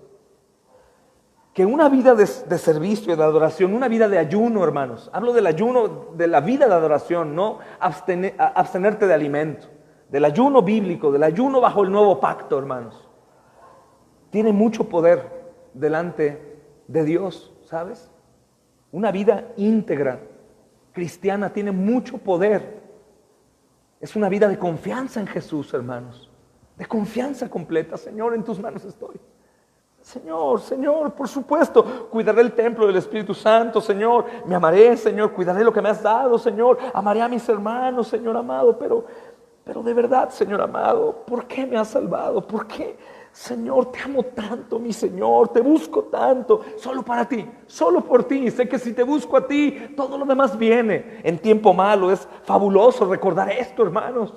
Que una vida de servicio, de adoración, una vida de ayuno, hermanos. Hablo del ayuno, de la vida de adoración, no abstenerte de alimento. Del ayuno bíblico, del ayuno bajo el nuevo pacto, hermanos. Tiene mucho poder delante de Dios, ¿sabes? Una vida íntegra, cristiana, tiene mucho poder. Es una vida de confianza en Jesús, hermanos. De confianza completa. Señor, en tus manos estoy. Señor, Señor, por supuesto, cuidaré el templo del Espíritu Santo, Señor. Me amaré, Señor, cuidaré lo que me has dado, Señor. Amaré a mis hermanos, Señor amado, pero de verdad, Señor amado, ¿por qué me has salvado? ¿Por qué? Señor, te amo tanto, mi Señor, te busco tanto, solo para ti, solo por ti. Sé que si te busco a ti, todo lo demás viene. En tiempo malo es fabuloso recordar esto, hermanos,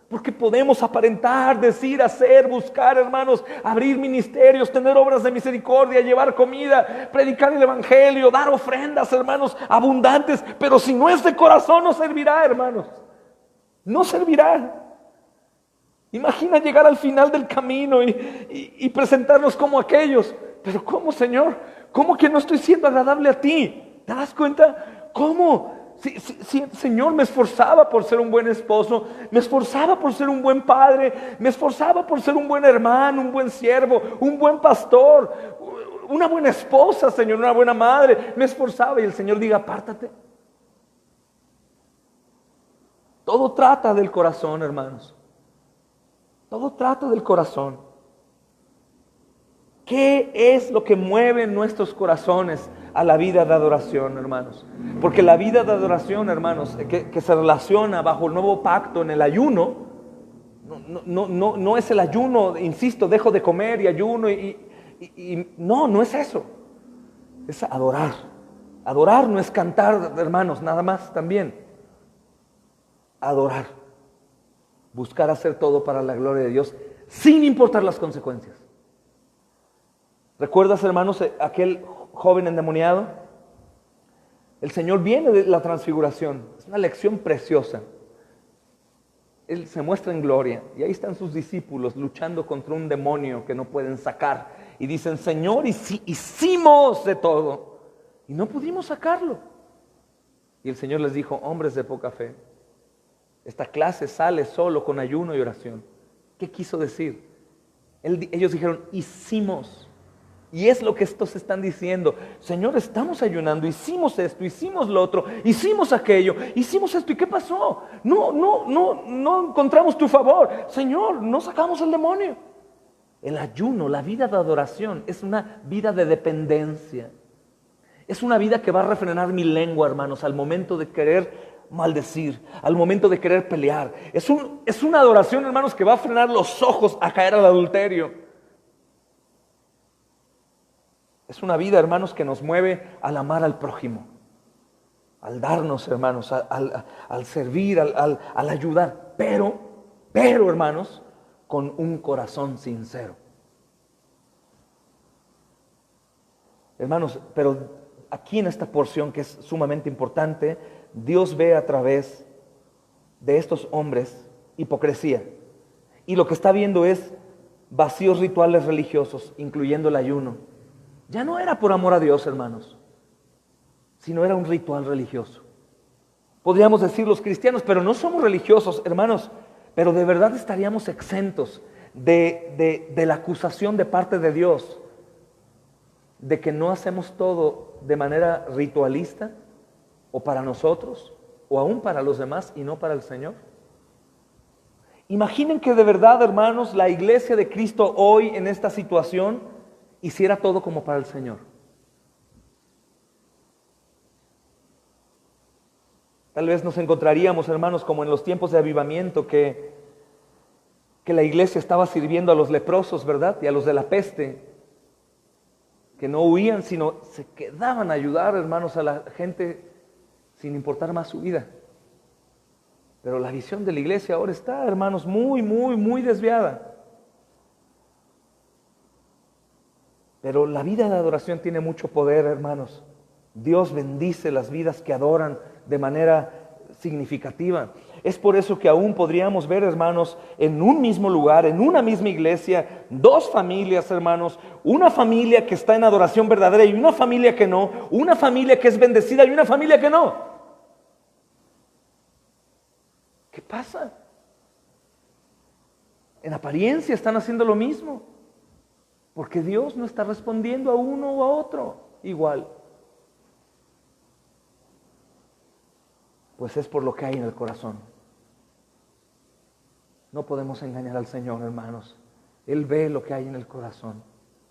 porque podemos aparentar, decir, hacer, buscar, hermanos, abrir ministerios, tener obras de misericordia, llevar comida, predicar el evangelio, dar ofrendas, hermanos, abundantes, pero si no es de corazón no servirá, hermanos, no servirá. Imagina llegar al final del camino y presentarnos como aquellos. Pero ¿cómo, Señor? ¿Cómo que no estoy siendo agradable a ti? ¿Te das cuenta? ¿Cómo? Si, Señor, me esforzaba por ser un buen esposo, me esforzaba por ser un buen padre, me esforzaba por ser un buen hermano, un buen siervo, un buen pastor, una buena esposa, Señor, una buena madre. Me esforzaba y el Señor diga, apártate. Todo trata del corazón, hermanos. Todo trata del corazón. ¿Qué es lo que mueve nuestros corazones a la vida de adoración, hermanos? Porque la vida de adoración, hermanos, que se relaciona bajo el nuevo pacto en el ayuno, no es el ayuno, insisto, dejo de comer y ayuno no es eso. Es adorar. Adorar no es cantar, hermanos, nada más también. Adorar. Buscar hacer todo para la gloria de Dios, sin importar las consecuencias. ¿Recuerdas, hermanos, aquel joven endemoniado? El Señor viene de la transfiguración. Es una lección preciosa. Él se muestra en gloria y ahí están sus discípulos luchando contra un demonio que no pueden sacar. Y dicen, Señor, hicimos de todo y no pudimos sacarlo. Y el Señor les dijo, hombres de poca fe, esta clase sale solo con ayuno y oración. ¿Qué quiso decir? Ellos dijeron, hicimos. Y es lo que estos están diciendo. Señor, estamos ayunando, hicimos esto, hicimos lo otro, hicimos aquello, hicimos esto. ¿Y qué pasó? No encontramos tu favor. Señor, no sacamos el demonio. El ayuno, la vida de adoración, es una vida de dependencia. Es una vida que va a refrenar mi lengua, hermanos, al momento de querer maldecir, al momento de querer pelear. Es una adoración, hermanos, que va a frenar los ojos a caer al adulterio. Es una vida, hermanos, que nos mueve al amar al prójimo, al darnos, hermanos, al servir, al ayudar, pero, hermanos, con un corazón sincero. Hermanos, pero aquí en esta porción que es sumamente importante, Dios ve a través de estos hombres hipocresía. Y lo que está viendo es vacíos rituales religiosos, incluyendo el ayuno. Ya no era por amor a Dios, hermanos, sino era un ritual religioso. Podríamos decir los cristianos, pero no somos religiosos, hermanos, pero de verdad estaríamos exentos de la acusación de parte de Dios de que no hacemos todo de manera ritualista o para nosotros o aún para los demás y no para el Señor. Imaginen que de verdad, hermanos, la iglesia de Cristo hoy en esta situación hiciera todo como para el Señor. Tal vez nos encontraríamos, hermanos, como en los tiempos de avivamiento que la iglesia estaba sirviendo a los leprosos, ¿verdad? Y a los de la peste, que no huían, sino se quedaban a ayudar, hermanos, a la gente sin importar más su vida. Pero la visión de la iglesia ahora está, hermanos, muy desviada. Pero la vida de adoración tiene mucho poder, hermanos. Dios bendice las vidas que adoran de manera significativa. Es por eso que aún podríamos ver, hermanos, en un mismo lugar, en una misma iglesia, dos familias, hermanos, una familia que está en adoración verdadera y una familia que no, una familia que es bendecida y una familia que no. ¿Qué pasa? En apariencia están haciendo lo mismo. Porque Dios no está respondiendo a uno o a otro igual. Pues es por lo que hay en el corazón. No podemos engañar al Señor, hermanos. Él ve lo que hay en el corazón,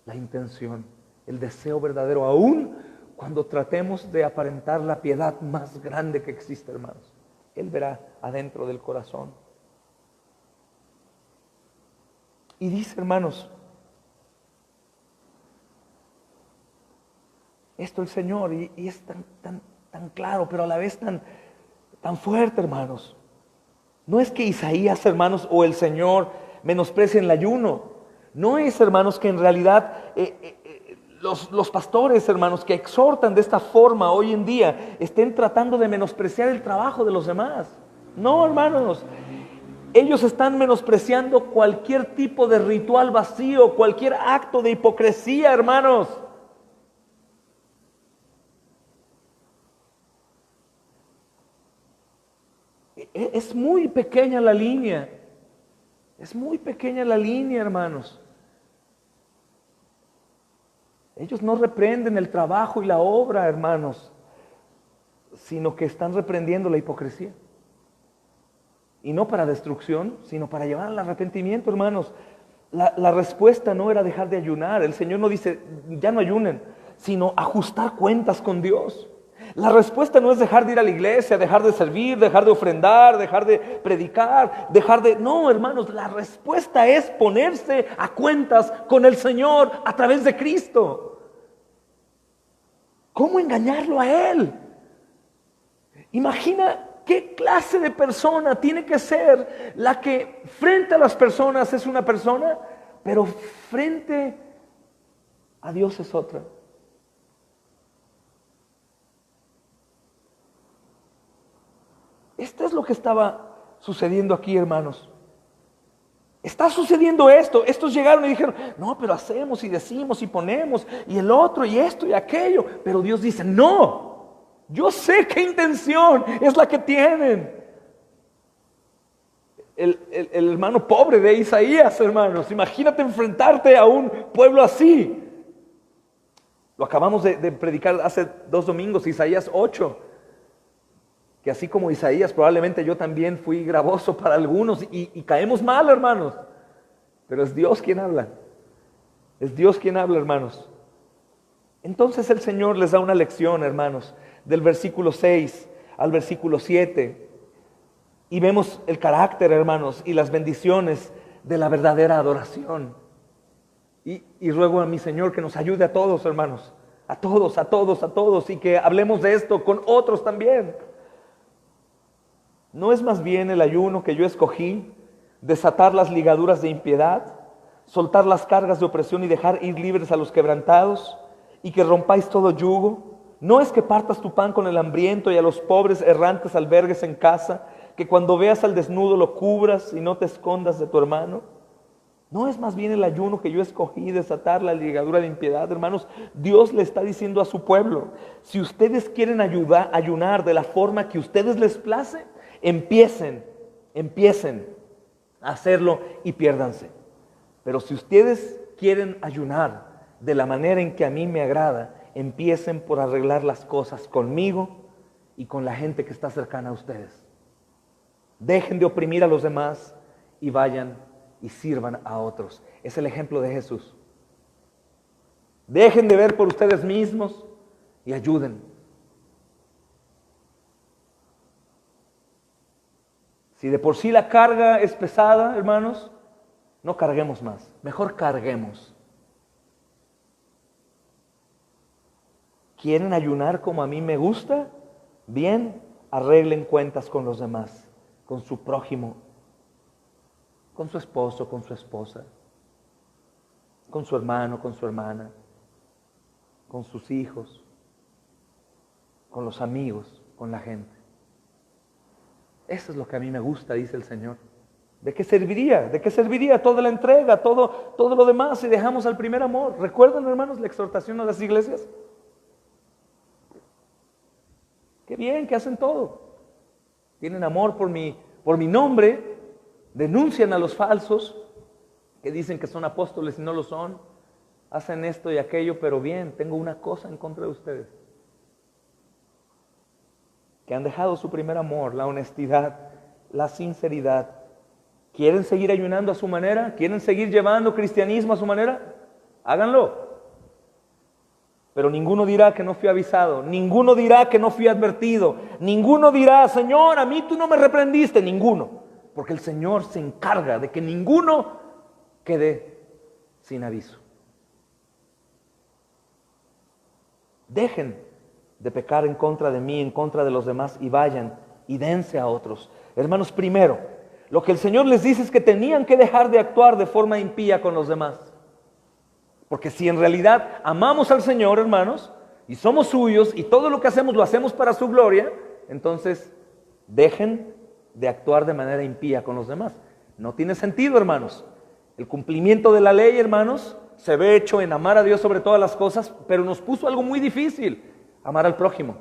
la intención, el deseo verdadero, aún cuando tratemos de aparentar la piedad más grande que existe, hermanos. Él verá adentro del corazón. Y dice, hermanos, esto el Señor, y es tan claro, pero a la vez tan fuerte, hermanos. No es que Isaías, hermanos, o el Señor menosprecien el ayuno. No es, hermanos, que en realidad los pastores, hermanos, que exhortan de esta forma hoy en día, estén tratando de menospreciar el trabajo de los demás. No, hermanos. Ellos están menospreciando cualquier tipo de ritual vacío, cualquier acto de hipocresía, hermanos. Es muy pequeña la línea. Es muy pequeña la línea, hermanos. Ellos no reprenden el trabajo y la obra, hermanos, sino que están reprendiendo la hipocresía. Y no para destrucción, sino para llevar al arrepentimiento, hermanos. La respuesta no era dejar de ayunar. El Señor no dice, ya no ayunen, sino ajustar cuentas con Dios. La respuesta no es dejar de ir a la iglesia, dejar de servir, dejar de ofrendar, dejar de predicar, No, hermanos, la respuesta es ponerse a cuentas con el Señor a través de Cristo. ¿Cómo engañarlo a Él? Imagina qué clase de persona tiene que ser la que frente a las personas es una persona, pero frente a Dios es otra. Esto es lo que estaba sucediendo aquí, hermanos. Está sucediendo esto. Estos llegaron y dijeron, no, pero hacemos y decimos y ponemos y el otro y esto y aquello. Pero Dios dice, no, yo sé qué intención es la que tienen. El hermano pobre de Isaías, hermanos, imagínate enfrentarte a un pueblo así. Lo acabamos de predicar hace 2 domingos, Isaías 8. Que así como Isaías, probablemente yo también fui gravoso para algunos y caemos mal, hermanos. Pero es Dios quien habla. Es Dios quien habla, hermanos. Entonces el Señor les da una lección, hermanos, del versículo 6 al versículo 7. Y vemos el carácter, hermanos, y las bendiciones de la verdadera adoración. Y ruego a mi Señor que nos ayude a todos, hermanos. A todos. Y que hablemos de esto con otros también. ¿No es más bien el ayuno que yo escogí, desatar las ligaduras de impiedad, soltar las cargas de opresión y dejar ir libres a los quebrantados, y que rompáis todo yugo? ¿No es que partas tu pan con el hambriento y a los pobres errantes albergues en casa, que cuando veas al desnudo lo cubras y no te escondas de tu hermano? ¿No es más bien el ayuno que yo escogí, desatar la ligadura de impiedad? Hermanos, Dios le está diciendo a su pueblo, si ustedes quieren ayunar de la forma que a ustedes les place, empiecen a hacerlo y piérdanse. Pero si ustedes quieren ayunar de la manera en que a mí me agrada, empiecen por arreglar las cosas conmigo y con la gente que está cercana a ustedes. Dejen de oprimir a los demás y vayan y sirvan a otros. Es el ejemplo de Jesús. Dejen de ver por ustedes mismos y ayuden. Si de por sí la carga es pesada, hermanos, no carguemos más. Mejor carguemos. ¿Quieren ayunar como a mí me gusta? Bien, arreglen cuentas con los demás, con su prójimo, con su esposo, con su esposa, con su hermano, con su hermana, con sus hijos, con los amigos, con la gente. Eso es lo que a mí me gusta, dice el Señor. ¿De qué serviría? ¿De qué serviría toda la entrega, todo lo demás si dejamos al primer amor? ¿Recuerdan, hermanos, la exhortación a las iglesias? Qué bien que hacen todo. Tienen amor por mi nombre, denuncian a los falsos que dicen que son apóstoles y no lo son. Hacen esto y aquello, pero bien, tengo una cosa en contra de ustedes. Que han dejado su primer amor, la honestidad, la sinceridad. ¿Quieren seguir ayunando a su manera? ¿Quieren seguir llevando cristianismo a su manera? Háganlo. Pero ninguno dirá que no fui avisado, ninguno dirá que no fui advertido, ninguno dirá, Señor, a mí tú no me reprendiste, ninguno. Porque el Señor se encarga de que ninguno quede sin aviso. Dejen de pecar en contra de mí, en contra de los demás, y vayan y dense a otros. Hermanos, primero, lo que el Señor les dice es que tenían que dejar de actuar de forma impía con los demás. Porque si en realidad amamos al Señor, hermanos, y somos suyos, y todo lo que hacemos lo hacemos para su gloria, entonces dejen de actuar de manera impía con los demás. No tiene sentido, hermanos. El cumplimiento de la ley, hermanos, se ve hecho en amar a Dios sobre todas las cosas, pero nos puso algo muy difícil: amar al prójimo.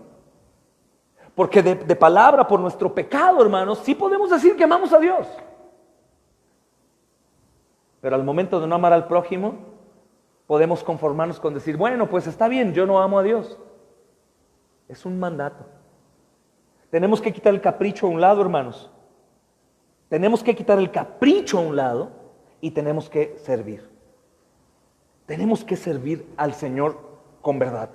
Porque de palabra, por nuestro pecado, hermanos, sí podemos decir que amamos a Dios. Pero al momento de no amar al prójimo, podemos conformarnos con decir, bueno, pues está bien, yo no amo a Dios. Es un mandato. Tenemos que quitar el capricho a un lado, hermanos. Tenemos que quitar el capricho a un lado y tenemos que servir. Tenemos que servir al Señor con verdad.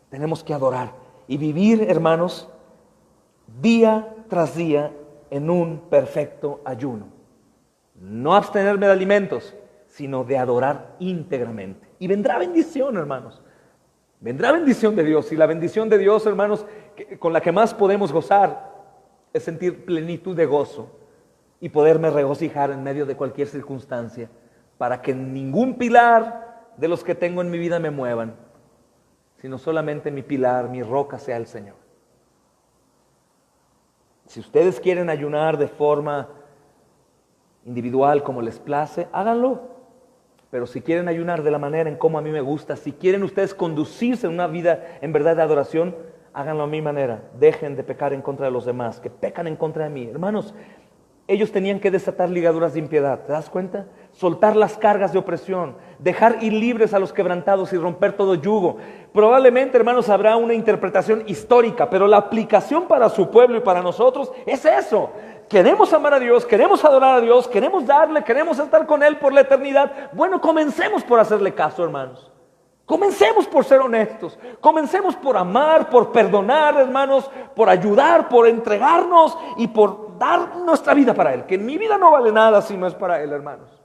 Tenemos que adorar y vivir, hermanos, día tras día en un perfecto ayuno. No abstenerme de alimentos, sino de adorar íntegramente. Y vendrá bendición, hermanos. Vendrá bendición de Dios. Y la bendición de Dios, hermanos, con la que más podemos gozar, es sentir plenitud de gozo y poderme regocijar en medio de cualquier circunstancia, para que ningún pilar de los que tengo en mi vida me muevan, sino solamente mi pilar, mi roca sea el Señor. Si ustedes quieren ayunar de forma individual como les place, háganlo. Pero si quieren ayunar de la manera en como a mí me gusta, si quieren ustedes conducirse en una vida en verdad de adoración, háganlo a mi manera. Dejen de pecar en contra de los demás, que pecan en contra de mí. Hermanos, ellos tenían que desatar ligaduras de impiedad, ¿te das cuenta? Soltar las cargas de opresión, dejar ir libres a los quebrantados y romper todo yugo. Probablemente, hermanos, habrá una interpretación histórica, pero la aplicación para su pueblo y para nosotros es eso. Queremos amar a Dios, queremos adorar a Dios, queremos darle, queremos estar con Él por la eternidad. Bueno, comencemos por hacerle caso, hermanos. Comencemos por ser honestos, comencemos por amar, por perdonar, hermanos, por ayudar, por entregarnos y por dar nuestra vida para Él. Que mi vida no vale nada si no es para Él, hermanos.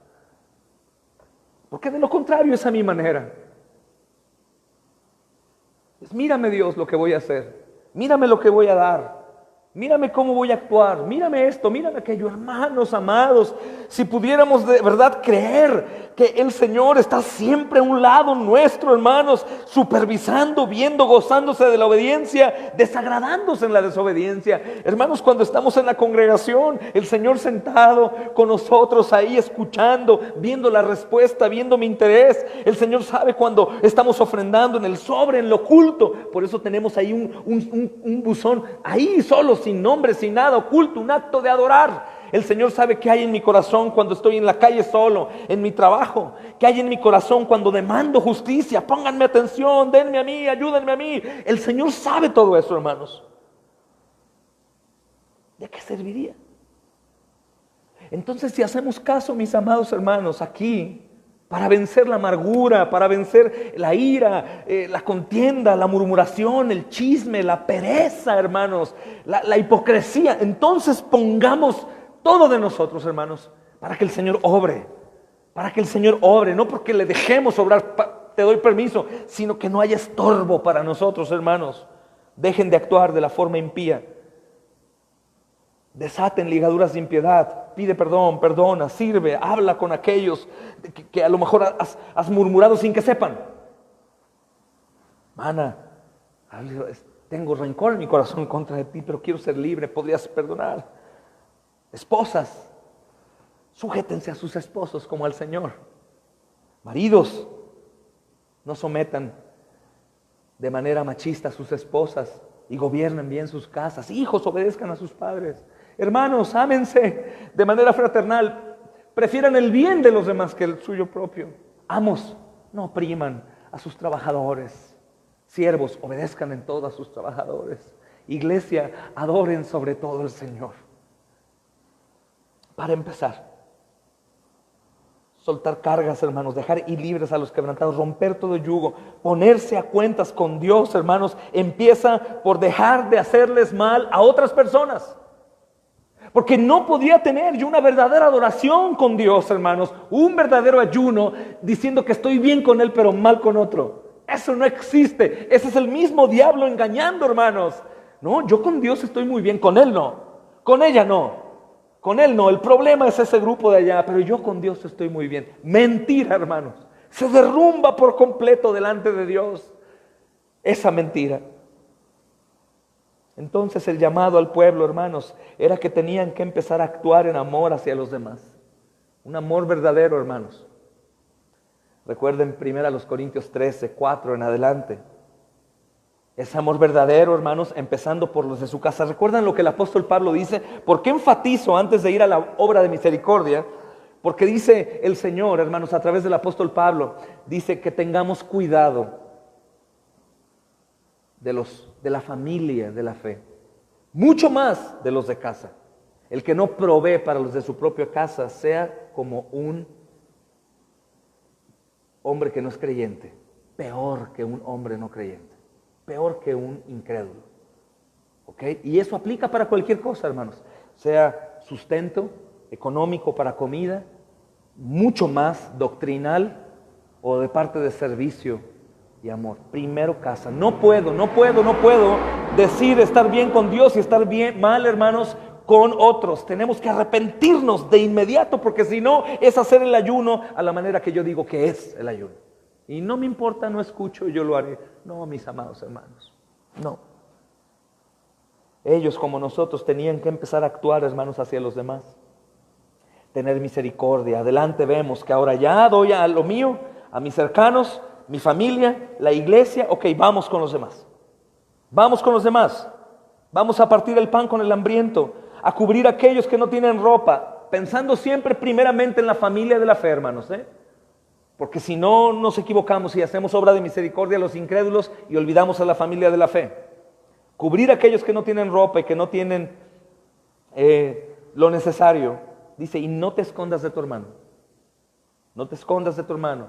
Porque de lo contrario es a mi manera. Pues mírame, Dios, lo que voy a hacer. Mírame lo que voy a dar. Mírame cómo voy a actuar, mírame esto, mírame aquello. Hermanos amados, si pudiéramos de verdad creer que el Señor está siempre a un lado nuestro, hermanos, supervisando, viendo, gozándose de la obediencia, desagradándose en la desobediencia. Hermanos, cuando estamos en la congregación, el Señor sentado con nosotros ahí, escuchando, viendo la respuesta, viendo mi interés. El Señor sabe cuando estamos ofrendando en el sobre, en lo oculto. Por eso tenemos ahí un buzón, ahí solos, sin nombre, sin nada, oculto, un acto de adorar. El Señor sabe qué hay en mi corazón cuando estoy en la calle solo, en mi trabajo, qué hay en mi corazón cuando demando justicia. Pónganme atención, denme a mí, ayúdenme a mí. El Señor sabe todo eso, hermanos. ¿De qué serviría? Entonces, si hacemos caso, mis amados hermanos, aquí, para vencer la amargura, para vencer la ira, la contienda, la murmuración, el chisme, la pereza, hermanos, la hipocresía, entonces pongamos todo de nosotros, hermanos, para que el Señor obre, no porque le dejemos obrar, te doy permiso, sino que no haya estorbo para nosotros, hermanos. Dejen de actuar de la forma impía. Desaten ligaduras de impiedad, pide perdón, perdona, sirve, habla con aquellos que a lo mejor has murmurado sin que sepan. Mana, tengo rencor en mi corazón en contra de ti, pero quiero ser libre, podrías perdonar. Esposas, sujétense a sus esposos como al Señor. Maridos, no sometan de manera machista a sus esposas y gobiernen bien sus casas. Hijos, obedezcan a sus padres. Hermanos, ámense de manera fraternal. Prefieran el bien de los demás que el suyo propio. Amos, no opriman a sus trabajadores. Siervos, obedezcan en todo a sus trabajadores. Iglesia, adoren sobre todo al Señor. Para empezar, soltar cargas, hermanos, dejar ir libres a los quebrantados, romper todo yugo, ponerse a cuentas con Dios, hermanos, empieza por dejar de hacerles mal a otras personas. Porque no podía tener yo una verdadera adoración con Dios, hermanos, un verdadero ayuno diciendo que estoy bien con Él pero mal con otro. Eso no existe. Ese es el mismo diablo engañando, hermanos. No, yo con Dios estoy muy bien, con Él no, con ella no. Con Él no, el problema es ese grupo de allá, pero yo con Dios estoy muy bien. Mentira, hermanos. Se derrumba por completo delante de Dios esa mentira. Entonces el llamado al pueblo, hermanos, era que tenían que empezar a actuar en amor hacia los demás. Un amor verdadero, hermanos. Recuerden 1 Corintios 13, 4 en adelante. Ese amor verdadero, hermanos, empezando por los de su casa. ¿Recuerdan lo que el apóstol Pablo dice? ¿Por qué enfatizo antes de ir a la obra de misericordia? Porque dice el Señor, hermanos, a través del apóstol Pablo, dice que tengamos cuidado de la familia de la fe. Mucho más de los de casa. El que no provee para los de su propia casa sea como un hombre que no es creyente, peor que un hombre no creyente, peor que un incrédulo. ¿Ok? Y eso aplica para cualquier cosa, hermanos, sea sustento económico para comida, mucho más doctrinal o de parte de servicio y amor. Primero casa. No puedo decir estar bien con Dios y estar bien mal, hermanos, con otros. Tenemos que arrepentirnos de inmediato, porque si no es hacer el ayuno a la manera que yo digo que es el ayuno. Y no me importa, no escucho, yo lo haré. No, mis amados hermanos, no. Ellos, como nosotros, tenían que empezar a actuar, hermanos, hacia los demás. Tener misericordia. Adelante vemos que ahora ya doy a lo mío, a mis cercanos, mi familia, la iglesia. Ok, vamos con los demás. Vamos con los demás. Vamos a partir el pan con el hambriento, a cubrir a aquellos que no tienen ropa, pensando siempre primeramente en la familia de la fe, hermanos, porque si no nos equivocamos y hacemos obra de misericordia a los incrédulos y olvidamos a la familia de la fe. Cubrir a aquellos que no tienen ropa y que no tienen lo necesario. Dice, y no te escondas de tu hermano. No te escondas de tu hermano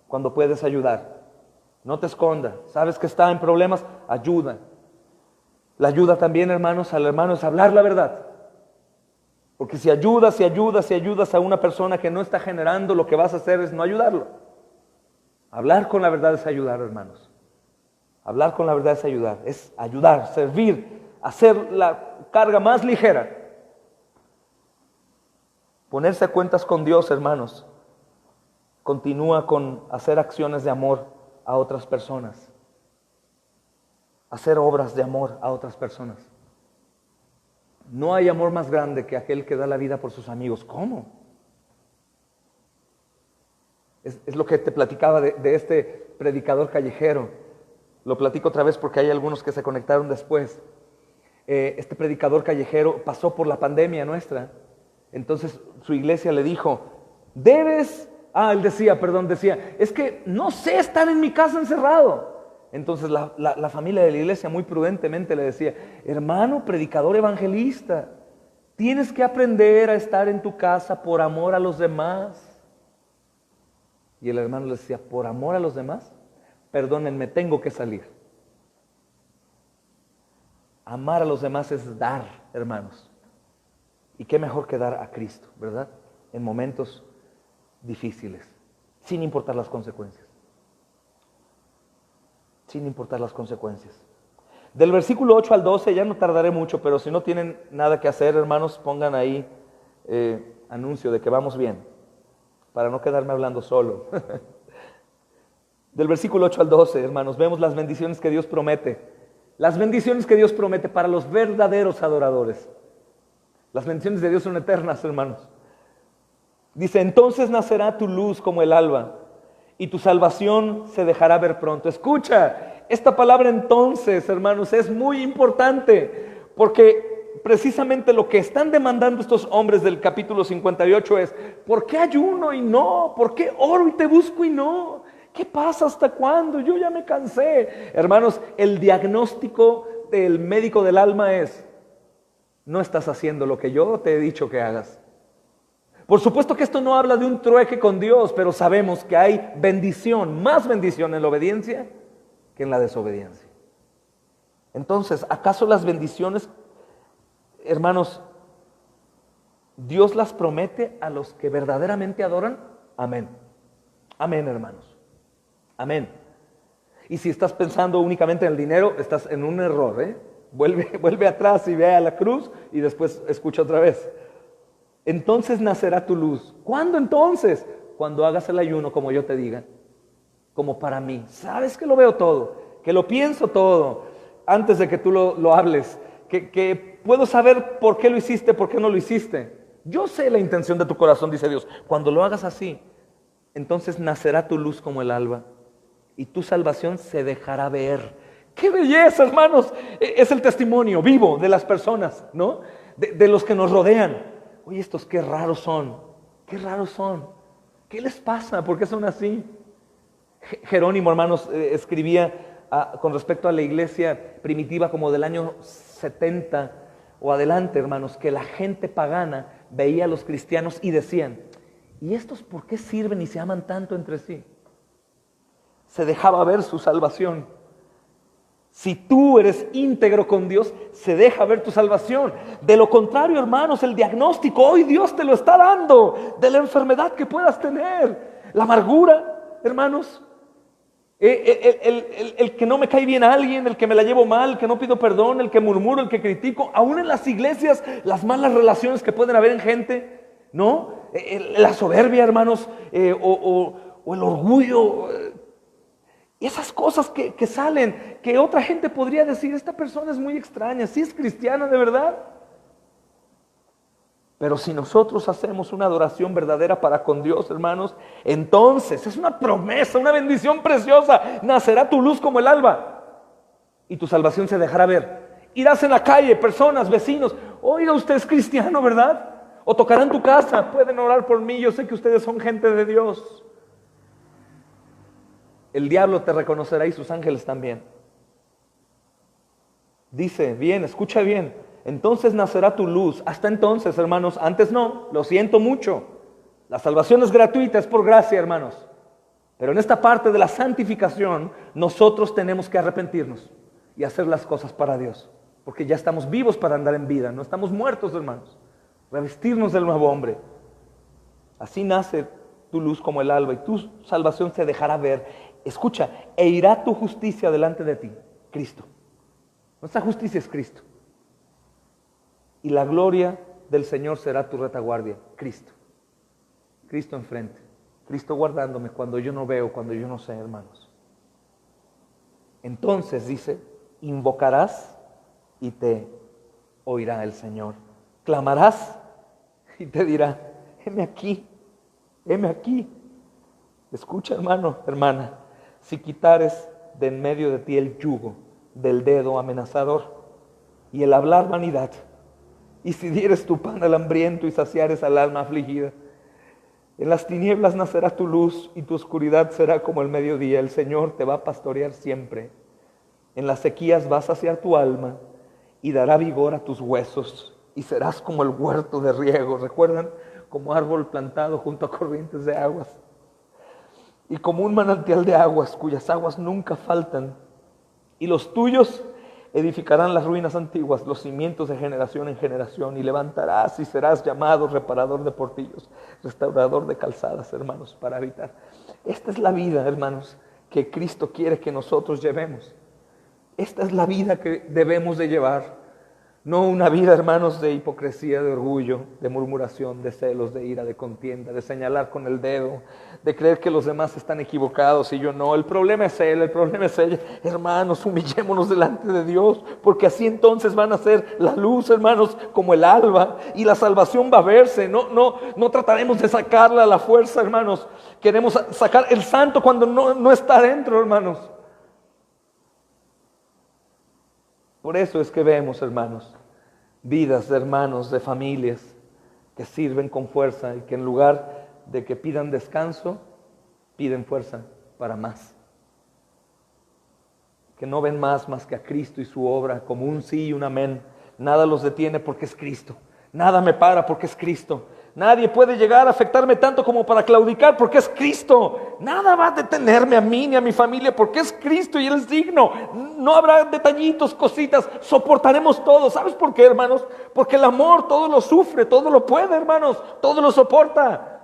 cuando puedes ayudar. No te escondas. Sabes que está en problemas, ayuda. La ayuda también, hermanos, al hermano es hablar la verdad. Porque si ayudas a una persona que no está generando, lo que vas a hacer es no ayudarlo. Hablar con la verdad es ayudar, hermanos. Hablar con la verdad es ayudar, servir, hacer la carga más ligera. Ponerse a cuentas con Dios, hermanos, continúa con hacer acciones de amor a otras personas. Hacer obras de amor a otras personas. No hay amor más grande que aquel que da la vida por sus amigos. ¿Cómo? Es lo que te platicaba de este predicador callejero. Lo platico otra vez porque hay algunos que se conectaron después. Este predicador callejero pasó por la pandemia nuestra. Entonces su iglesia le dijo, él decía, es que no sé estar en mi casa encerrado. Entonces la familia de la iglesia muy prudentemente le decía, hermano predicador evangelista, tienes que aprender a estar en tu casa por amor a los demás. Y el hermano le decía, ¿por amor a los demás? Perdónenme, tengo que salir. Amar a los demás es dar, hermanos. Y qué mejor que dar a Cristo, ¿verdad? En momentos difíciles, sin importar las consecuencias. Sin importar las consecuencias. Del versículo 8 al 12, ya no tardaré mucho, pero si no tienen nada que hacer, hermanos, pongan ahí anuncio de que vamos bien, para no quedarme hablando solo. Del versículo 8 al 12, hermanos, vemos las bendiciones que Dios promete. Las bendiciones que Dios promete para los verdaderos adoradores. Las bendiciones de Dios son eternas, hermanos. Dice, entonces nacerá tu luz como el alba, y tu salvación se dejará ver pronto. Escucha, esta palabra entonces, hermanos, es muy importante, porque precisamente lo que están demandando estos hombres del capítulo 58 es, ¿por qué ayuno y no? ¿Por qué oro y te busco y no? ¿Qué pasa? ¿Hasta cuándo? Yo ya me cansé. Hermanos, el diagnóstico del médico del alma es, no estás haciendo lo que yo te he dicho que hagas. Por supuesto que esto no habla de un trueque con Dios, pero sabemos que hay bendición, más bendición en la obediencia que en la desobediencia. Entonces, ¿acaso las bendiciones, hermanos, Dios las promete a los que verdaderamente adoran? Amén. Amén, hermanos. Amén. Y si estás pensando únicamente en el dinero, estás en un error, Vuelve atrás y ve a la cruz y después escucha otra vez. Entonces nacerá tu luz. ¿Cuándo entonces? Cuando hagas el ayuno como yo te diga. Como para mí. Sabes que lo veo todo, que lo pienso todo antes de que tú lo hables, que puedo saber por qué lo hiciste, por qué no lo hiciste. Yo sé la intención de tu corazón, dice Dios. Cuando lo hagas así, entonces nacerá tu luz como el alba y tu salvación se dejará ver. ¡Qué belleza, hermanos! Es el testimonio vivo de las personas, ¿no? De los que nos rodean. Oye, estos qué raros son. Qué raros son. ¿Qué les pasa? ¿Por qué son así? Jerónimo, hermanos, escribía con respecto a la iglesia primitiva como del año 70 o adelante, hermanos, que la gente pagana veía a los cristianos y decían, ¿y estos por qué sirven y se aman tanto entre sí? se dejaba ver su salvación. Si tú eres íntegro con Dios, se deja ver tu salvación. De lo contrario, hermanos, el diagnóstico hoy Dios te lo está dando de la enfermedad que puedas tener. La amargura, hermanos. El que no me cae bien a alguien, el que me la llevo mal, el que no pido perdón, el que murmuro, el que critico. Aún en las iglesias, las malas relaciones que pueden haber en gente, ¿no? La soberbia, hermanos, o el orgullo. Esas cosas que salen, que otra gente podría decir, esta persona es muy extraña, sí es cristiana de verdad. Pero si nosotros hacemos una adoración verdadera para con Dios, hermanos, entonces es una promesa, una bendición preciosa. Nacerá tu luz como el alba y tu salvación se dejará ver. Irás en la calle, personas, vecinos, oiga, usted es cristiano, ¿verdad? O tocarán tu casa, pueden orar por mí, yo sé que ustedes son gente de Dios. El diablo te reconocerá y sus ángeles también. Dice, bien, escucha bien. Entonces nacerá tu luz. Hasta entonces, hermanos, antes no, lo siento mucho. La salvación es gratuita, es por gracia, hermanos. Pero en esta parte de la santificación, nosotros tenemos que arrepentirnos y hacer las cosas para Dios. Porque ya estamos vivos para andar en vida, no estamos muertos, hermanos. Revestirnos del nuevo hombre. Así nace tu luz como el alba y tu salvación se dejará ver. Escucha, e irá tu justicia delante de ti, Cristo. Nuestra justicia es Cristo. Y la gloria del Señor será tu retaguardia, Cristo. Cristo enfrente, Cristo guardándome cuando yo no veo, cuando yo no sé, hermanos. Entonces dice, invocarás y te oirá el Señor. Clamarás y te dirá, heme aquí, heme aquí. Escucha, hermano, hermana. Si quitares de en medio de ti el yugo del dedo amenazador y el hablar vanidad, y si dieres tu pan al hambriento y saciares al alma afligida, en las tinieblas nacerá tu luz y tu oscuridad será como el mediodía. El Señor te va a pastorear siempre. En las sequías va a saciar tu alma y dará vigor a tus huesos y serás como el huerto de riego. ¿Recuerdan? Como árbol plantado junto a corrientes de aguas. Y como un manantial de aguas, cuyas aguas nunca faltan. Y los tuyos edificarán las ruinas antiguas, los cimientos de generación en generación. Y levantarás y serás llamado reparador de portillos, restaurador de calzadas, hermanos, para habitar. Esta es la vida, hermanos, que Cristo quiere que nosotros llevemos. Esta es la vida que debemos de llevar. No una vida, hermanos, de hipocresía, de orgullo, de murmuración, de celos, de ira, de contienda, de señalar con el dedo, de creer que los demás están equivocados y yo no. El problema es él, el problema es ella. Hermanos, humillémonos delante de Dios, porque así entonces van a ser la luz, hermanos, como el alba, y la salvación va a verse. No trataremos de sacarla a la fuerza, hermanos. Queremos sacar el santo cuando no está dentro, hermanos. Por eso es que vemos, hermanos, vidas de hermanos, de familias que sirven con fuerza y que en lugar de que pidan descanso, piden fuerza para más. Que no ven más que a Cristo y su obra como un sí y un amén. Nada los detiene porque es Cristo. Nada me para porque es Cristo. Nadie puede llegar a afectarme tanto como para claudicar porque es Cristo. Nada va a detenerme a mí ni a mi familia porque es Cristo y Él es digno. No habrá detallitos, cositas, soportaremos todo. ¿Sabes por qué, hermanos? Porque el amor todo lo sufre, todo lo puede, hermanos, todo lo soporta.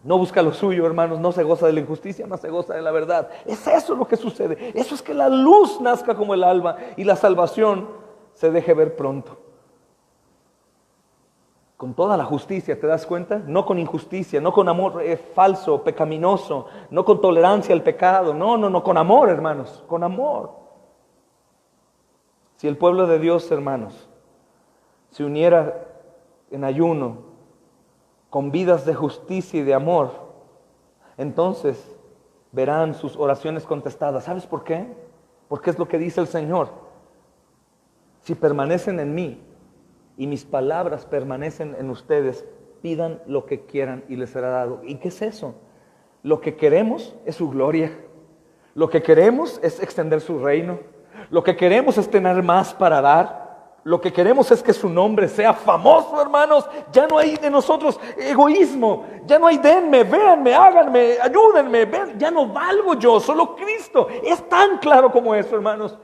No busca lo suyo, hermanos, no se goza de la injusticia, más se goza de la verdad. Es eso lo que sucede. Eso es que la luz nazca como el alba y la salvación se deje ver pronto. Con toda la justicia, ¿te das cuenta? No con injusticia, no con amor falso, pecaminoso, no con tolerancia al pecado, no, con amor, hermanos, con amor. Si el pueblo de Dios, hermanos, se uniera en ayuno, con vidas de justicia y de amor, entonces verán sus oraciones contestadas. ¿Sabes por qué? Porque es lo que dice el Señor. Si permanecen en mí, y mis palabras permanecen en ustedes, pidan lo que quieran y les será dado. ¿Y qué es eso? Lo que queremos es su gloria. Lo que queremos es extender su reino. Lo que queremos es tener más para dar. Lo que queremos es que su nombre sea famoso, hermanos. Ya no hay de nosotros egoísmo. Ya no hay denme, véanme, háganme, ayúdenme. Ven. Ya no valgo yo, solo Cristo. Es tan claro como eso, hermanos.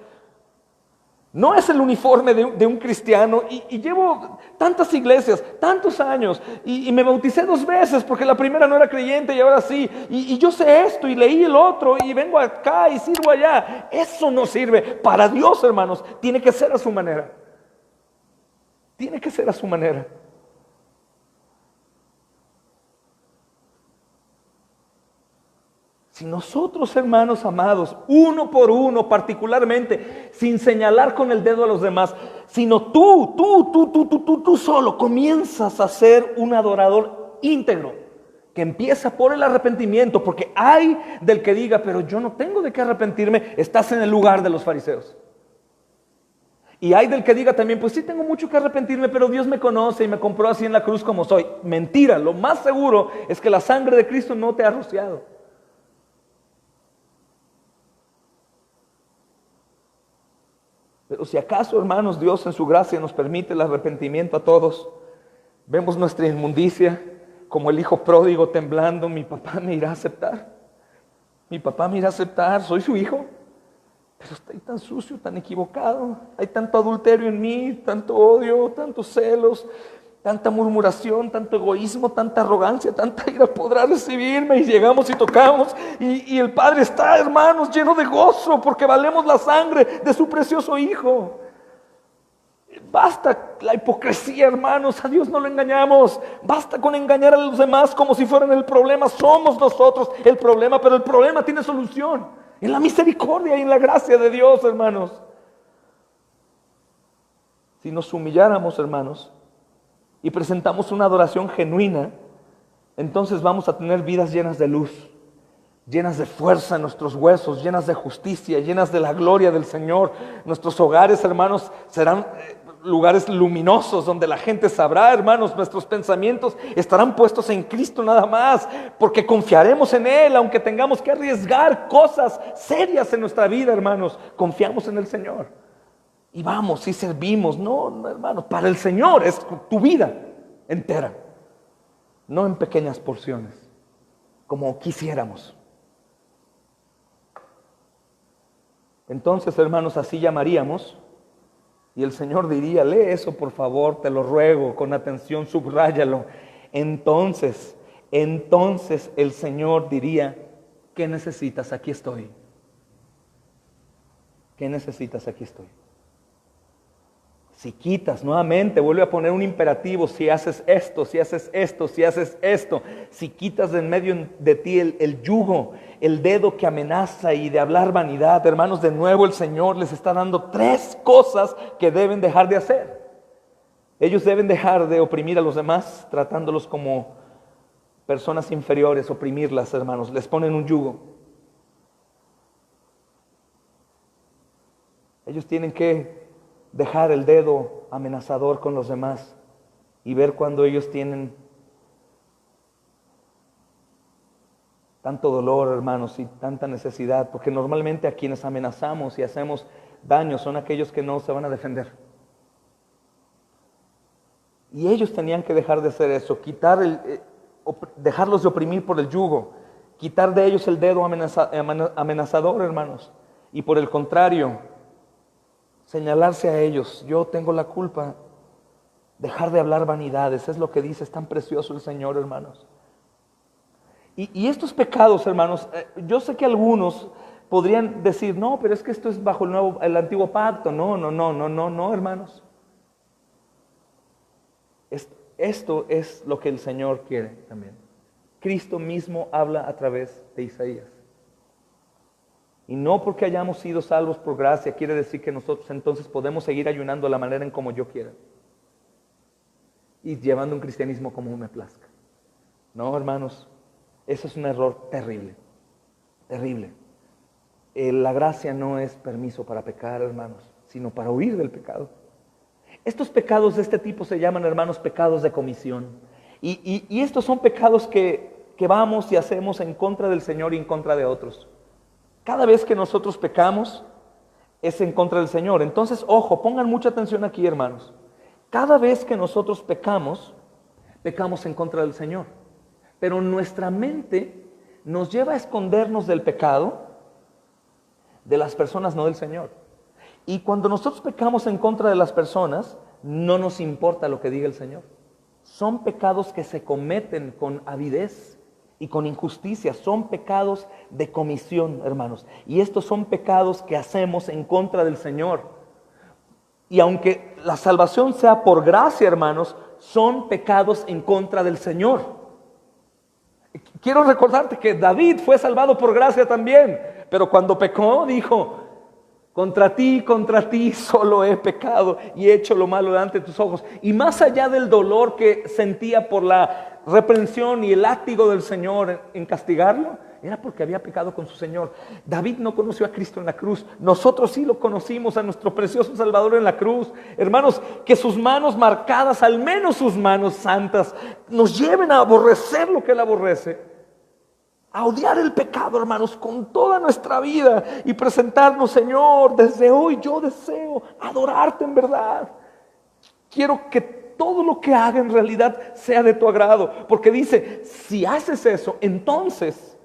No es el uniforme de un cristiano y llevo tantas iglesias, tantos años y me bauticé 2 veces porque la primera no era creyente y ahora sí. Y yo sé esto y leí el otro y vengo acá y sirvo allá. Eso no sirve. Para Dios, hermanos, tiene que ser a su manera. Tiene que ser a su manera. Si nosotros, hermanos amados, uno por uno, particularmente, sin señalar con el dedo a los demás, sino tú solo comienzas a ser un adorador íntegro, que empieza por el arrepentimiento, porque hay del que diga, pero yo no tengo de qué arrepentirme, estás en el lugar de los fariseos. Y hay del que diga también, pues sí tengo mucho que arrepentirme, pero Dios me conoce y me compró así en la cruz como soy. Mentira, lo más seguro es que la sangre de Cristo no te ha rociado. Pero si acaso, hermanos, Dios en su gracia nos permite el arrepentimiento a todos, vemos nuestra inmundicia como el hijo pródigo temblando, mi papá me irá a aceptar. Mi papá me irá a aceptar, soy su hijo. Pero estoy tan sucio, tan equivocado. Hay tanto adulterio en mí, tanto odio, tantos celos, tanta murmuración, tanto egoísmo, tanta arrogancia, tanta ira. Podrá recibirme y llegamos y tocamos. Y el Padre está, hermanos, lleno de gozo porque valemos la sangre de su precioso Hijo. Basta la hipocresía, hermanos, a Dios no lo engañamos. Basta con engañar a los demás como si fueran el problema. Somos nosotros el problema, pero el problema tiene solución. En la misericordia y en la gracia de Dios, hermanos. Si nos humilláramos, hermanos, y presentamos una adoración genuina, entonces vamos a tener vidas llenas de luz, llenas de fuerza en nuestros huesos, llenas de justicia, llenas de la gloria del Señor. Nuestros hogares, hermanos, serán lugares luminosos donde la gente sabrá, hermanos, nuestros pensamientos estarán puestos en Cristo nada más, porque confiaremos en Él, aunque tengamos que arriesgar cosas serias en nuestra vida, hermanos. Confiamos en el Señor y vamos y servimos. No, hermanos, para el Señor es tu vida entera, no en pequeñas porciones como quisiéramos. Entonces, hermanos, así llamaríamos. Y el Señor diría, lee eso por favor, te lo ruego, con atención, subráyalo. Entonces el Señor diría, ¿qué necesitas? Aquí estoy. ¿Qué necesitas? Aquí estoy. Si quitas, nuevamente vuelve a poner un imperativo, si haces esto, si haces esto, si haces esto, si quitas de en medio de ti el yugo, el dedo que amenaza y de hablar vanidad, hermanos, de nuevo el Señor les está dando 3 cosas que deben dejar de hacer. Ellos deben dejar de oprimir a los demás, tratándolos como personas inferiores, oprimirlas, hermanos, les ponen un yugo. Ellos tienen que dejar el dedo amenazador con los demás y ver cuando ellos tienen tanto dolor, hermanos, y tanta necesidad, porque normalmente a quienes amenazamos y hacemos daño son aquellos que no se van a defender. Y ellos tenían que dejar de hacer eso, dejarlos de oprimir por el yugo, quitar de ellos el dedo amenazador, hermanos, y por el contrario, señalarse a ellos, yo tengo la culpa, dejar de hablar vanidades, es lo que dice, es tan precioso el Señor, hermanos. Y estos pecados, hermanos, yo sé que algunos podrían decir, no, pero es que esto es bajo el antiguo pacto. No, hermanos. Esto es lo que el Señor quiere también. Cristo mismo habla a través de Isaías. Y no porque hayamos sido salvos por gracia quiere decir que nosotros entonces podemos seguir ayunando de la manera en como yo quiera y llevando un cristianismo como me plazca. No, hermanos, eso es un error terrible, terrible. La gracia no es permiso para pecar, hermanos, sino para huir del pecado. Estos pecados de este tipo se llaman, hermanos, pecados de comisión. Y estos son pecados que vamos y hacemos en contra del Señor y en contra de otros. Cada vez que nosotros pecamos, es en contra del Señor. Entonces, ojo, pongan mucha atención aquí, hermanos. Cada vez que nosotros pecamos, pecamos en contra del Señor. Pero nuestra mente nos lleva a escondernos del pecado de las personas, no del Señor. Y cuando nosotros pecamos en contra de las personas, no nos importa lo que diga el Señor. Son pecados que se cometen con avidez y con injusticia. Son pecados de comisión, hermanos. Y estos son pecados que hacemos en contra del Señor. Y aunque la salvación sea por gracia, hermanos, son pecados en contra del Señor. Quiero recordarte que David fue salvado por gracia también, pero cuando pecó dijo: contra ti solo he pecado y he hecho lo malo delante de tus ojos. Y más allá del dolor que sentía por la reprensión y el látigo del Señor en castigarlo, era porque había pecado con su Señor. David no conoció a Cristo en la cruz. Nosotros sí lo conocimos, a nuestro precioso Salvador en la cruz. Hermanos, que sus manos marcadas, al menos sus manos santas, nos lleven a aborrecer lo que Él aborrece. A odiar el pecado, hermanos, con toda nuestra vida y presentarnos: Señor, desde hoy yo deseo adorarte en verdad. Quiero que todo lo que haga en realidad sea de tu agrado, porque dice: si haces eso, entonces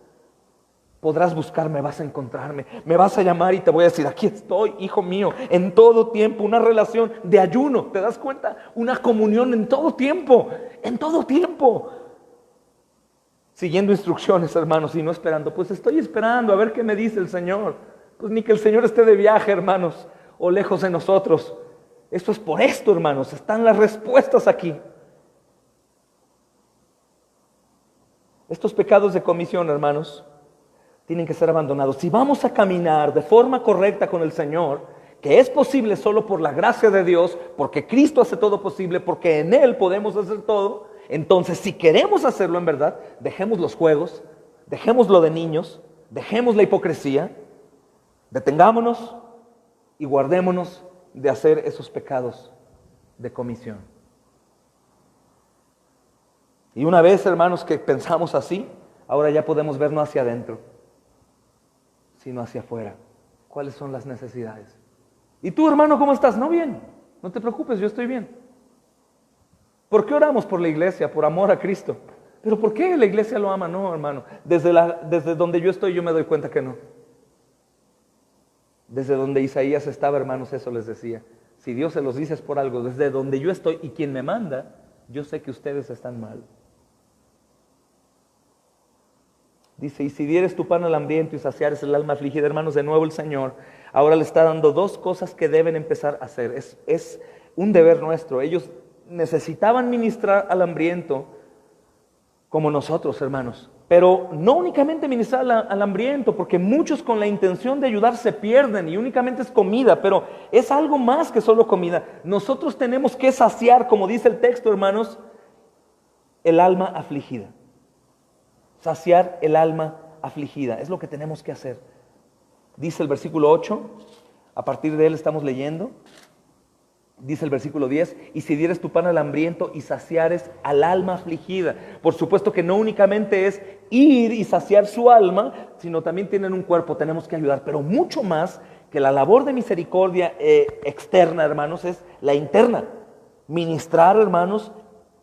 podrás buscarme, vas a encontrarme, me vas a llamar y te voy a decir: aquí estoy, hijo mío, en todo tiempo. Una relación de ayuno, ¿te das cuenta? Una comunión en todo tiempo, en todo tiempo. Siguiendo instrucciones, hermanos, y no esperando. Pues estoy esperando a ver qué me dice el Señor. Pues ni que el Señor esté de viaje, hermanos, o lejos de nosotros. Esto es por esto, hermanos. Están las respuestas aquí. Estos pecados de comisión, hermanos, tienen que ser abandonados. Si vamos a caminar de forma correcta con el Señor, que es posible solo por la gracia de Dios, porque Cristo hace todo posible, porque en Él podemos hacer todo. Entonces, si queremos hacerlo en verdad, dejemos los juegos, dejemos lo de niños, dejemos la hipocresía, detengámonos y guardémonos de hacer esos pecados de comisión. Y una vez, hermanos, que pensamos así, ahora ya podemos ver no hacia adentro, sino hacia afuera. ¿Cuáles son las necesidades? ¿Y tú, hermano, cómo estás? No, bien, no te preocupes, yo estoy bien. ¿Por qué oramos por la iglesia? Por amor a Cristo. ¿Pero por qué la iglesia lo ama? No, hermano. Desde donde yo estoy, yo me doy cuenta que no. Desde donde Isaías estaba, hermanos, eso les decía. Si Dios se los dice es por algo. Desde donde yo estoy y quien me manda, yo sé que ustedes están mal. Dice: y si dieres tu pan al hambriento y saciares el alma afligida, hermanos, de nuevo el Señor ahora le está dando dos cosas que deben empezar a hacer. Es un deber nuestro. Ellos necesitaban ministrar al hambriento como nosotros, hermanos, pero no únicamente ministrar al hambriento, porque muchos con la intención de ayudar se pierden y únicamente es comida, pero es algo más que solo comida. Nosotros tenemos que saciar, como dice el texto, hermanos, el alma afligida. Saciar el alma afligida, es lo que tenemos que hacer. Dice el versículo 8, a partir de él estamos leyendo. Dice el versículo 10, y si dieres tu pan al hambriento y saciares al alma afligida. Por supuesto que no únicamente es ir y saciar su alma, sino también tienen un cuerpo, tenemos que ayudar. Pero mucho más que la labor de misericordia externa, hermanos, es la interna. Ministrar, hermanos,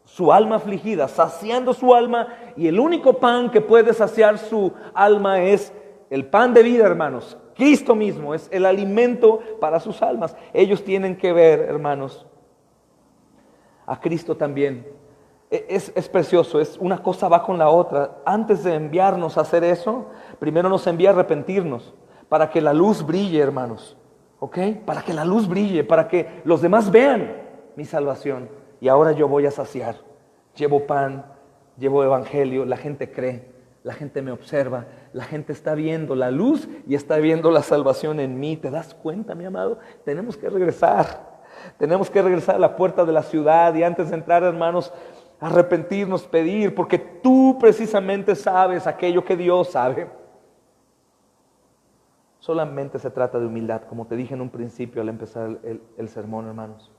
su alma afligida, saciando su alma. Y el único pan que puede saciar su alma es el pan de vida, hermanos. Cristo mismo es el alimento para sus almas. Ellos tienen que ver, hermanos, a Cristo también. Es precioso, es una cosa va con la otra. Antes de enviarnos a hacer eso, primero nos envía a arrepentirnos, para que la luz brille, hermanos. ¿Ok? Para que la luz brille, para que los demás vean mi salvación. Y ahora yo voy a saciar. Llevo pan, llevo evangelio, la gente cree. La gente me observa, la gente está viendo la luz y está viendo la salvación en mí. ¿Te das cuenta, mi amado? Tenemos que regresar a la puerta de la ciudad y antes de entrar, hermanos, arrepentirnos, pedir, porque tú precisamente sabes aquello que Dios sabe. Solamente se trata de humildad, como te dije en un principio al empezar el sermón, hermanos.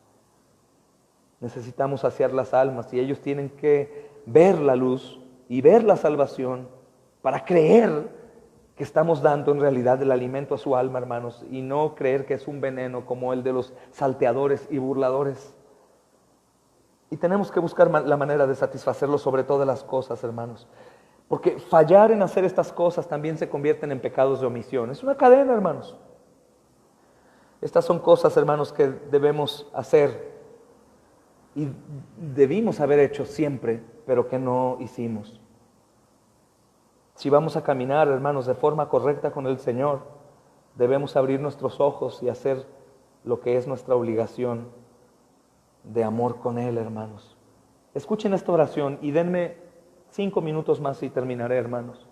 Necesitamos saciar las almas y ellos tienen que ver la luz y ver la salvación para creer que estamos dando en realidad el alimento a su alma, hermanos, y no creer que es un veneno como el de los salteadores y burladores. Y tenemos que buscar la manera de satisfacerlo sobre todas las cosas, hermanos. Porque fallar en hacer estas cosas también se convierten en pecados de omisión. Es una cadena, hermanos. Estas son cosas, hermanos, que debemos hacer y debimos haber hecho siempre, pero que no hicimos. Si vamos a caminar, hermanos, de forma correcta con el Señor, debemos abrir nuestros ojos y hacer lo que es nuestra obligación de amor con Él, hermanos. Escuchen esta oración y denme 5 minutos más y terminaré, hermanos.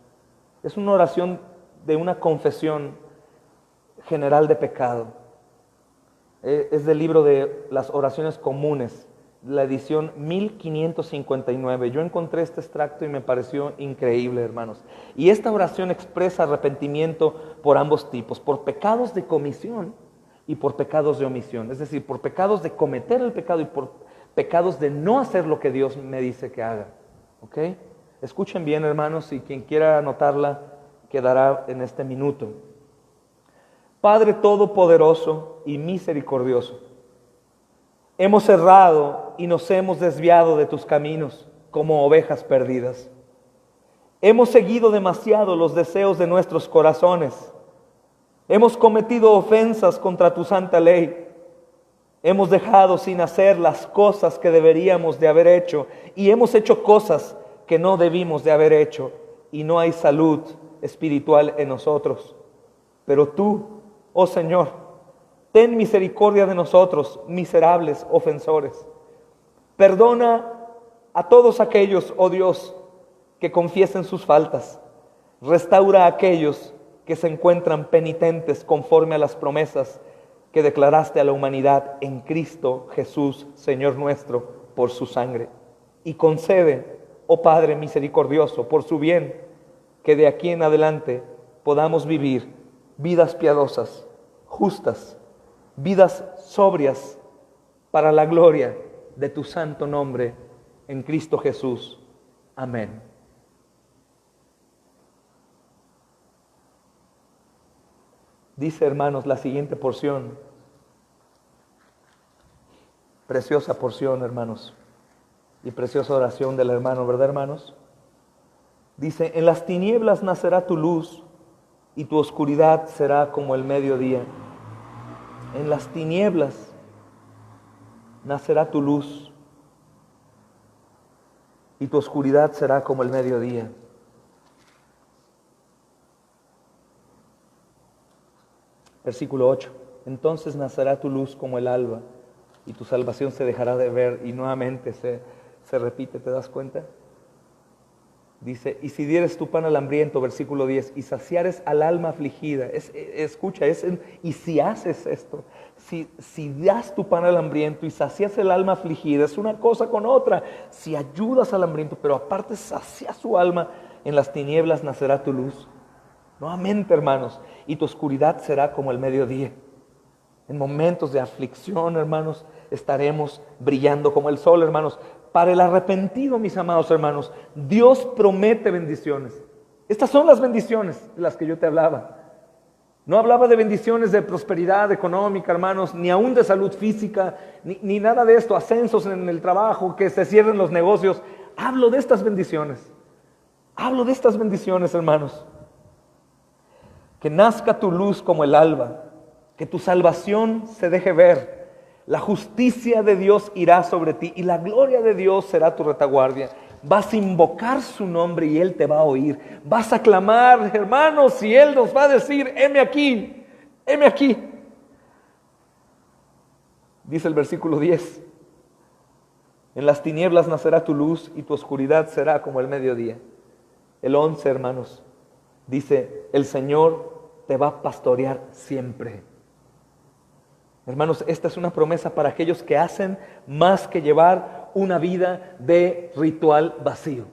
Es una oración de una confesión general de pecado. Es del libro de las oraciones comunes, la edición 1559. Yo encontré este extracto y me pareció increíble, hermanos. Y esta oración expresa arrepentimiento por ambos tipos, por pecados de comisión y por pecados de omisión. Es decir, por pecados de cometer el pecado y por pecados de no hacer lo que Dios me dice que haga. ¿Ok? Escuchen bien, hermanos, y quien quiera anotarla quedará en este minuto. Padre todopoderoso y misericordioso, hemos errado y nos hemos desviado de tus caminos como ovejas perdidas. Hemos seguido demasiado los deseos de nuestros corazones. Hemos cometido ofensas contra tu santa ley. Hemos dejado sin hacer las cosas que deberíamos de haber hecho y hemos hecho cosas que no debimos de haber hecho y no hay salud espiritual en nosotros. Pero tú, oh Señor, ten misericordia de nosotros, miserables ofensores. Perdona a todos aquellos, oh Dios, que confiesen sus faltas. Restaura a aquellos que se encuentran penitentes conforme a las promesas que declaraste a la humanidad en Cristo Jesús, Señor nuestro, por su sangre. Y concede, oh Padre misericordioso, por su bien, que de aquí en adelante podamos vivir vidas piadosas, justas, vidas sobrias para la gloria de tu santo nombre en Cristo Jesús. Amén. Dice, hermanos, la siguiente porción, preciosa porción, hermanos, y preciosa oración del hermano, ¿verdad, hermanos? Dice, en las tinieblas nacerá tu luz y tu oscuridad será como el mediodía. En las tinieblas nacerá tu luz y tu oscuridad será como el mediodía. Versículo 8. Entonces nacerá tu luz como el alba y tu salvación se dejará de ver. Y nuevamente se repite, ¿te das cuenta? Dice, y si dieres tu pan al hambriento, versículo 10, y saciares al alma afligida. Escucha, y si haces esto, si das tu pan al hambriento y sacias el alma afligida, es una cosa con otra. Si ayudas al hambriento, pero aparte sacias su alma, en las tinieblas nacerá tu luz. Nuevamente, hermanos, y tu oscuridad será como el mediodía. En momentos de aflicción, hermanos, estaremos brillando como el sol, hermanos. Para el arrepentido, mis amados hermanos, Dios promete bendiciones. Estas son las bendiciones de las que yo te hablaba. No hablaba de bendiciones de prosperidad económica, hermanos, ni aún de salud física, ni nada de esto, ascensos en el trabajo, que se cierren los negocios. Hablo de estas bendiciones. Hablo de estas bendiciones, hermanos. Que nazca tu luz como el alba, que tu salvación se deje ver. La justicia de Dios irá sobre ti y la gloria de Dios será tu retaguardia. Vas a invocar su nombre y Él te va a oír. Vas a clamar, hermanos, y Él nos va a decir, heme aquí, heme aquí. Dice el versículo 10, en las tinieblas nacerá tu luz y tu oscuridad será como el mediodía. El 11, hermanos, dice, el Señor te va a pastorear siempre. Hermanos, esta es una promesa para aquellos que hacen más que llevar una vida de ritual vacío.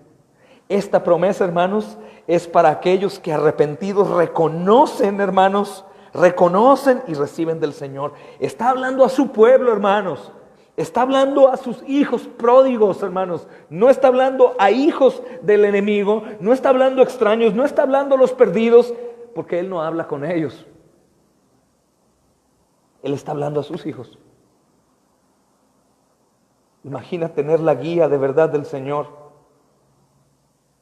Esta promesa, hermanos, es para aquellos que arrepentidos reconocen, hermanos, reconocen y reciben del Señor. Está hablando a su pueblo, hermanos. Está hablando a sus hijos pródigos, hermanos. No está hablando a hijos del enemigo. No está hablando a extraños. No está hablando a los perdidos. porque Él no habla con ellos. Él está hablando a sus hijos. Imagina tener la guía de verdad del Señor.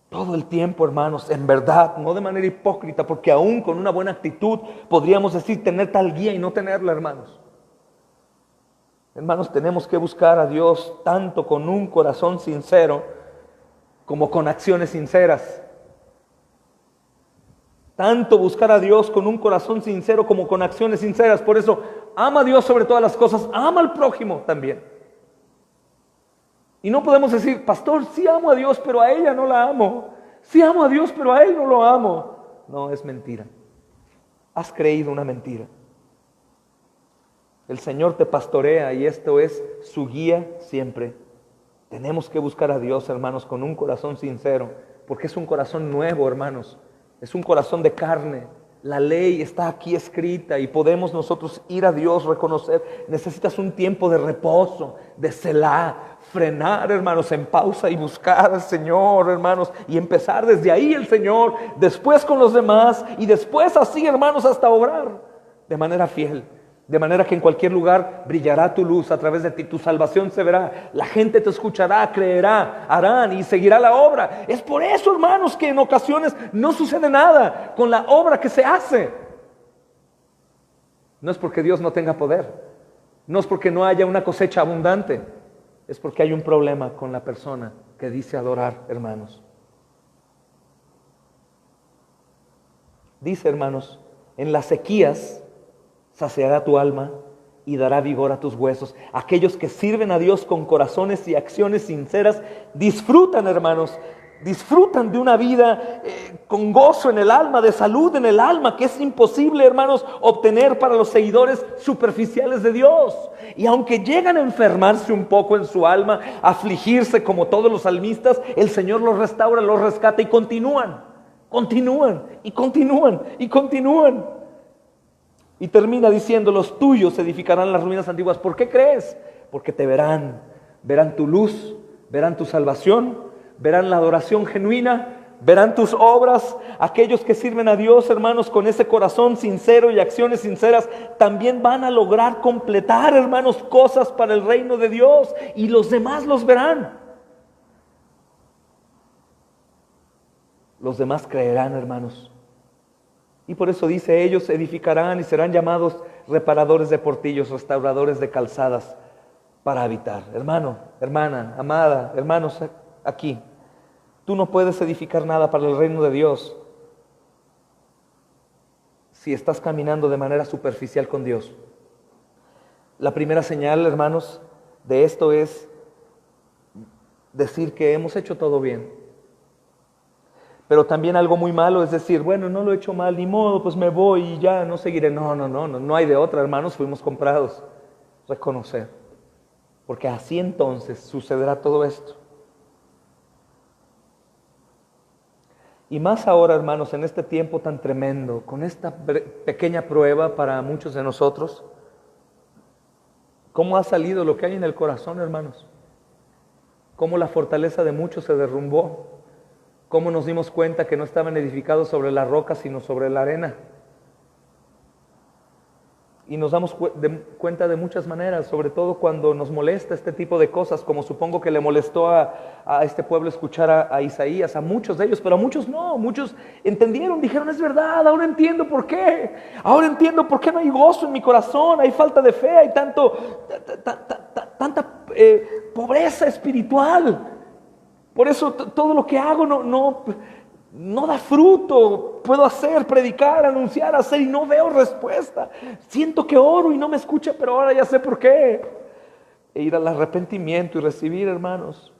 Todo el tiempo, hermanos, en verdad, no de manera hipócrita, porque aún con una buena actitud podríamos decir tener tal guía y no tenerla, hermanos. Hermanos, tenemos que buscar a Dios tanto con un corazón sincero como con acciones sinceras. Tanto buscar a Dios con un corazón sincero como con acciones sinceras. Por eso, ama a Dios sobre todas las cosas, ama al prójimo también. Y no podemos decir, pastor, sí amo a Dios, pero a ella no la amo. Sí amo a Dios, pero a él no lo amo. No, es mentira. Has creído una mentira. El Señor te pastorea y esto es su guía siempre. Tenemos que buscar a Dios, hermanos, con un corazón sincero, porque es un corazón nuevo, hermanos. Es un corazón de carne. La ley está aquí escrita y podemos nosotros ir a Dios, reconocer. Necesitas un tiempo de reposo, de selá, frenar, hermanos, en pausa y buscar al Señor, hermanos, y empezar desde ahí el Señor, después con los demás y después así, hermanos, hasta obrar de manera fiel. De manera que en cualquier lugar brillará tu luz a través de ti, tu salvación se verá, la gente te escuchará, creerá, harán y seguirá la obra. Es por eso, hermanos, que en ocasiones no sucede nada con la obra que se hace. No es porque Dios no tenga poder, no es porque no haya una cosecha abundante, es porque hay un problema con la persona que dice adorar, hermanos. Dice, hermanos, en las sequías saciará tu alma y dará vigor a tus huesos. Aquellos que sirven a Dios con corazones y acciones sinceras disfrutan, hermanos, disfrutan de una vida con gozo en el alma, de salud en el alma, que es imposible, hermanos, obtener para los seguidores superficiales de Dios. Y aunque llegan a enfermarse un poco en su alma, a afligirse como todos los salmistas, el Señor los restaura, los rescata y continúan. Y termina diciendo, los tuyos edificarán las ruinas antiguas. ¿Por qué crees? Porque te verán tu luz, verán tu salvación, verán la adoración genuina, verán tus obras. Aquellos que sirven a Dios, hermanos, con ese corazón sincero y acciones sinceras, también van a lograr completar, hermanos, cosas para el reino de Dios, y los demás los verán. Los demás creerán, hermanos. Y por eso dice, ellos edificarán y serán llamados reparadores de portillos, restauradores de calzadas para habitar. Hermano, hermana, amada, hermanos aquí, tú no puedes edificar nada para el reino de Dios si estás caminando de manera superficial con Dios. La primera señal, hermanos, de esto es decir que hemos hecho todo bien. Pero también algo muy malo es decir, bueno, no lo he hecho mal, ni modo, pues me voy y ya, no seguiré. No hay de otra, hermanos, fuimos comprados. Reconocer. Porque así entonces sucederá todo esto. Y más ahora, hermanos, en este tiempo tan tremendo, con esta pequeña prueba para muchos de nosotros, ¿cómo ha salido lo que hay en el corazón, hermanos? ¿Cómo la fortaleza de muchos se derrumbó? ¿Cómo nos dimos cuenta que no estaban edificados sobre la roca, sino sobre la arena? Y nos damos cuenta de muchas maneras, sobre todo cuando nos molesta este tipo de cosas, como supongo que le molestó a este pueblo escuchar a Isaías, a muchos de ellos, pero a muchos no, muchos entendieron, dijeron, es verdad, ahora entiendo por qué no hay gozo en mi corazón, hay falta de fe, hay tanta pobreza espiritual. Por eso todo lo que hago no da fruto. Puedo hacer, predicar, anunciar, hacer y no veo respuesta. Siento que oro y no me escucha, pero ahora ya sé por qué. E ir al arrepentimiento y recibir, hermanos.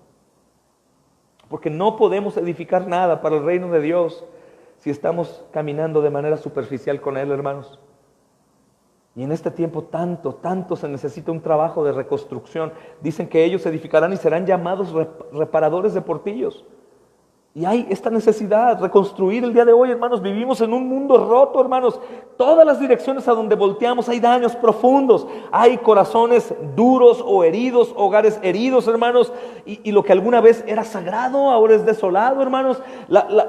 Porque no podemos edificar nada para el reino de Dios si estamos caminando de manera superficial con Él, hermanos. Y en este tiempo tanto se necesita un trabajo de reconstrucción. Dicen que ellos edificarán y serán llamados reparadores de portillos. Y hay esta necesidad, reconstruir el día de hoy, hermanos. Vivimos en un mundo roto, hermanos. Todas las direcciones a donde volteamos hay daños profundos. Hay corazones duros o heridos, hogares heridos, hermanos. Y lo que alguna vez era sagrado, ahora es desolado, hermanos.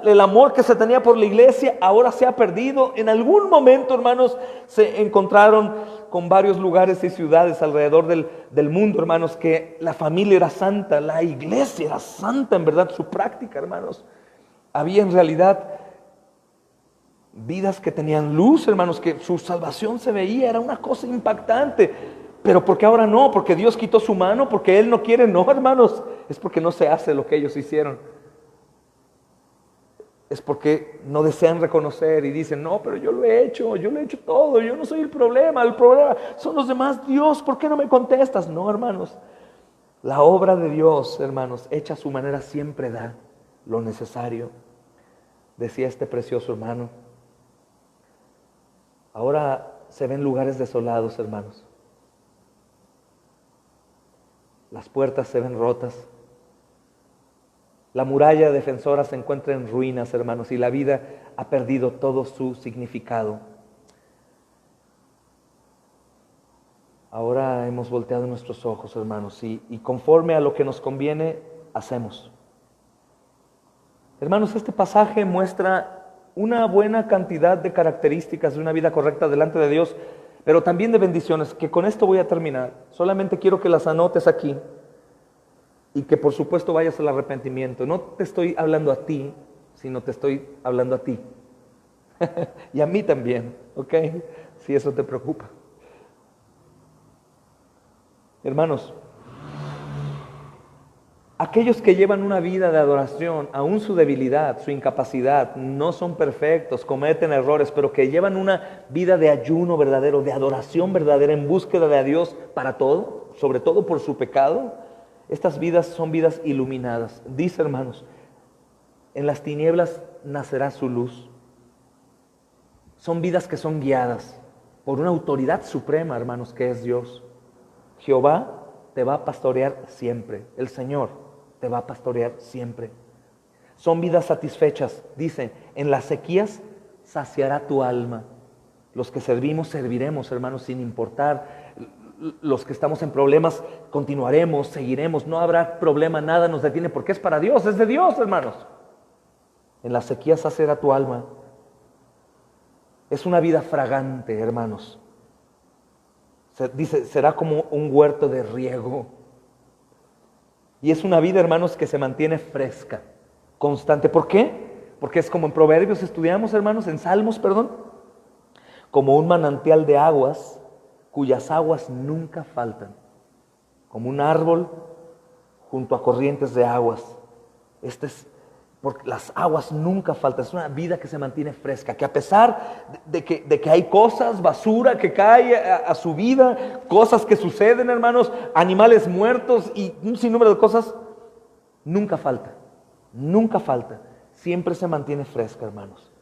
El amor que se tenía por la iglesia, ahora se ha perdido. En algún momento, hermanos, se encontraron con varios lugares y ciudades alrededor del mundo, hermanos, que la familia era santa, la iglesia era santa, en verdad, su práctica, hermanos. Había en realidad vidas que tenían luz, hermanos, que su salvación se veía, era una cosa impactante. Pero ¿por qué ahora no? ¿Porque Dios quitó su mano? ¿Porque Él no quiere? No, hermanos, es porque no se hace lo que ellos hicieron. Es porque no desean reconocer y dicen, no, pero yo lo he hecho todo, yo no soy el problema son los demás. Dios, ¿por qué no me contestas? No, hermanos, la obra de Dios, hermanos, hecha a su manera, siempre da lo necesario. Decía este precioso hermano, ahora se ven lugares desolados, hermanos. Las puertas se ven rotas. La muralla defensora se encuentra en ruinas, hermanos, y la vida ha perdido todo su significado. Ahora hemos volteado nuestros ojos, hermanos, y conforme a lo que nos conviene, hacemos. Hermanos, este pasaje muestra una buena cantidad de características de una vida correcta delante de Dios, pero también de bendiciones, que con esto voy a terminar. Solamente quiero que las anotes aquí. Y que por supuesto vayas al arrepentimiento. No te estoy hablando a ti, sino te estoy hablando a ti. Y a mí también, ¿ok? Si eso te preocupa. Hermanos, aquellos que llevan una vida de adoración, aún su debilidad, su incapacidad, no son perfectos, cometen errores, pero que llevan una vida de ayuno verdadero, de adoración verdadera, en búsqueda de Dios para todo, sobre todo por su pecado. Estas vidas son vidas iluminadas. Dice, hermanos, en las tinieblas nacerá su luz. Son vidas que son guiadas por una autoridad suprema, hermanos, que es Dios. Jehová te va a pastorear siempre. El Señor te va a pastorear siempre. Son vidas satisfechas. Dice, en las sequías saciará tu alma. Los que servimos, serviremos, hermanos, sin importar. Los que estamos en problemas, continuaremos, seguiremos, no habrá problema, nada nos detiene, porque es para Dios, es de Dios, hermanos. En la sequía saciará tu alma. Es una vida fragante, hermanos. Dice, será como un huerto de riego. Y es una vida, hermanos, que se mantiene fresca, constante. ¿Por qué? Porque es como en Proverbios estudiamos, hermanos, en Salmos, perdón, como un manantial de aguas, cuyas aguas nunca faltan, como un árbol junto a corrientes de aguas. Porque las aguas nunca faltan, es una vida que se mantiene fresca, que a pesar de que hay cosas, basura que cae a su vida, cosas que suceden, hermanos, animales muertos y un sinnúmero de cosas, nunca falta, siempre se mantiene fresca, hermanos.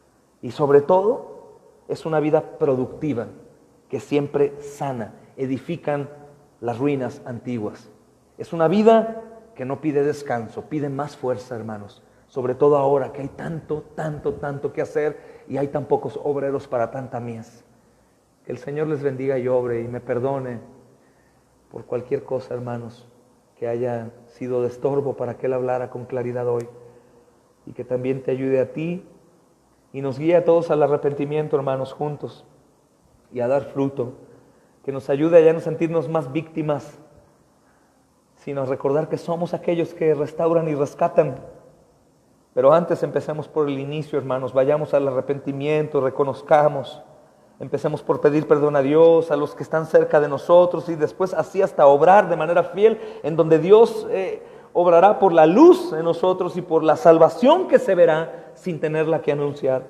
Y sobre todo, es una vida productiva, que siempre sana, edifican las ruinas antiguas. Es una vida que no pide descanso, pide más fuerza, hermanos. Sobre todo ahora que hay tanto que hacer y hay tan pocos obreros para tanta mies. Que el Señor les bendiga y obre y me perdone por cualquier cosa, hermanos, que haya sido de estorbo para que Él hablara con claridad hoy. Y que también te ayude a ti y nos guíe a todos al arrepentimiento, hermanos, juntos. Y a dar fruto, que nos ayude a ya no sentirnos más víctimas, sino a recordar que somos aquellos que restauran y rescatan. Pero antes empecemos por el inicio, hermanos, vayamos al arrepentimiento, reconozcamos, empecemos por pedir perdón a Dios, a los que están cerca de nosotros y después así hasta obrar de manera fiel, en donde Dios obrará por la luz en nosotros y por la salvación que se verá sin tenerla que anunciar.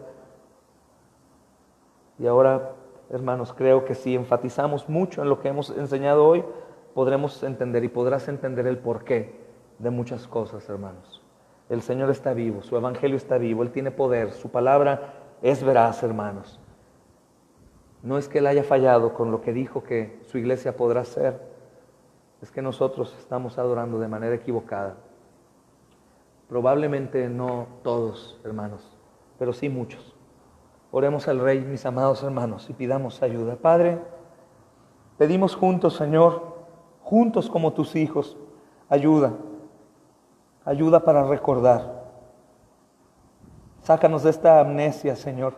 Y ahora, hermanos, creo que si enfatizamos mucho en lo que hemos enseñado hoy, podremos entender y podrás entender el porqué de muchas cosas, hermanos. El Señor está vivo, su evangelio está vivo, Él tiene poder, su palabra es veraz, hermanos. No es que Él haya fallado con lo que dijo que su iglesia podrá hacer, es que nosotros estamos adorando de manera equivocada. Probablemente no todos, hermanos, pero sí muchos. Oremos al Rey, mis amados hermanos, y pidamos ayuda. Padre, pedimos juntos, Señor, juntos como tus hijos, ayuda. Ayuda para recordar. Sácanos de esta amnesia, Señor.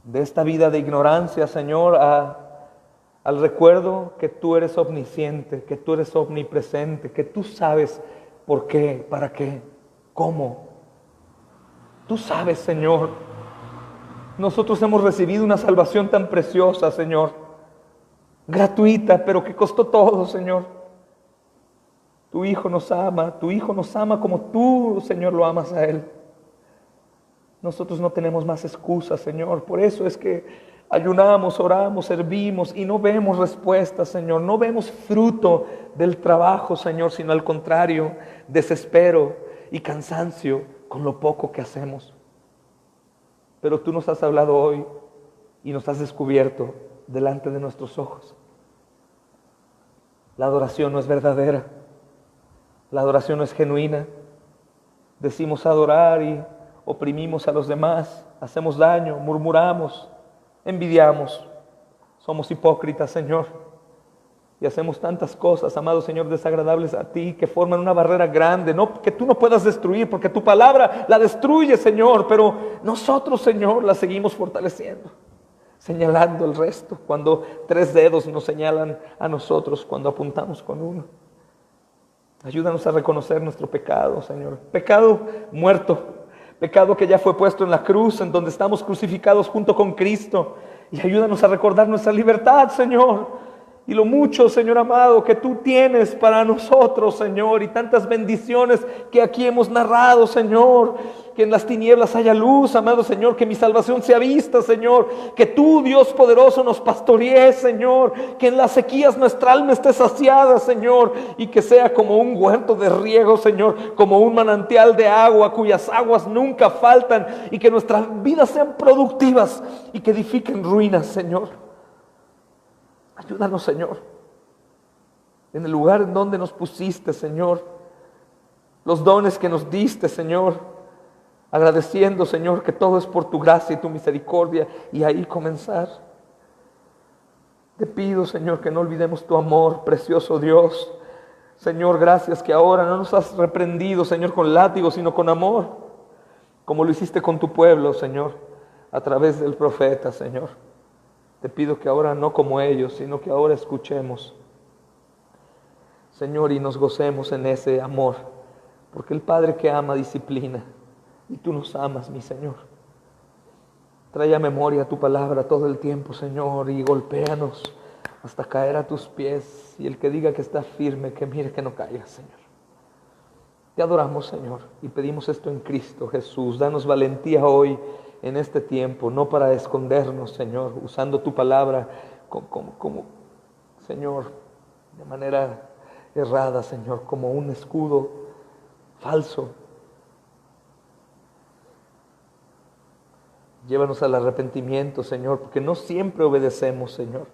De esta vida de ignorancia, Señor, al recuerdo que tú eres omnisciente, que tú eres omnipresente, que tú sabes por qué, para qué, cómo. Tú sabes, Señor. Nosotros hemos recibido una salvación tan preciosa, Señor. Gratuita, pero que costó todo, Señor. Tu Hijo nos ama como tú, Señor, lo amas a Él. Nosotros no tenemos más excusas, Señor. Por eso es que ayunamos, oramos, servimos y no vemos respuesta, Señor. No vemos fruto del trabajo, Señor, sino al contrario, desespero y cansancio con lo poco que hacemos. Pero tú nos has hablado hoy y nos has descubierto delante de nuestros ojos. La adoración no es verdadera. La adoración no es genuina. Decimos adorar y oprimimos a los demás, hacemos daño, murmuramos, envidiamos, somos hipócritas, Señor, y hacemos tantas cosas, amado Señor, desagradables a ti, que forman una barrera grande, no, que tú no puedas destruir, porque tu palabra la destruye, Señor, pero nosotros, Señor, la seguimos fortaleciendo, señalando el resto, cuando 3 dedos nos señalan a nosotros, cuando apuntamos con uno. Ayúdanos a reconocer nuestro pecado, Señor, pecado muerto, pecado que ya fue puesto en la cruz, en donde estamos crucificados junto con Cristo. Y ayúdanos a recordar nuestra libertad, Señor. Y lo mucho, Señor amado, que tú tienes para nosotros, Señor. Y tantas bendiciones que aquí hemos narrado, Señor. Que en las tinieblas haya luz, amado Señor. Que mi salvación sea vista, Señor. Que tú, Dios poderoso, nos pastorees, Señor. Que en las sequías nuestra alma esté saciada, Señor. Y que sea como un huerto de riego, Señor. Como un manantial de agua cuyas aguas nunca faltan. Y que nuestras vidas sean productivas y que edifiquen ruinas, Señor. Ayúdanos, Señor, en el lugar en donde nos pusiste, Señor, los dones que nos diste, Señor, agradeciendo, Señor, que todo es por tu gracia y tu misericordia, y ahí comenzar. Te pido, Señor, que no olvidemos tu amor, precioso Dios. Señor, gracias que ahora no nos has reprendido, Señor, con látigo, sino con amor, como lo hiciste con tu pueblo, Señor, a través del profeta, Señor. Te pido que ahora no como ellos, sino que ahora escuchemos, Señor, y nos gocemos en ese amor, porque el Padre que ama disciplina, y tú nos amas, mi Señor. Trae a memoria tu palabra todo el tiempo, Señor, y golpéanos hasta caer a tus pies, y el que diga que está firme, que mire que no caiga, Señor. Te adoramos, Señor, y pedimos esto en Cristo Jesús. Danos valentía hoy, en este tiempo, no para escondernos, Señor, usando tu palabra como, Señor, de manera errada, Señor, como un escudo falso. Llévanos al arrepentimiento, Señor, porque no siempre obedecemos, Señor,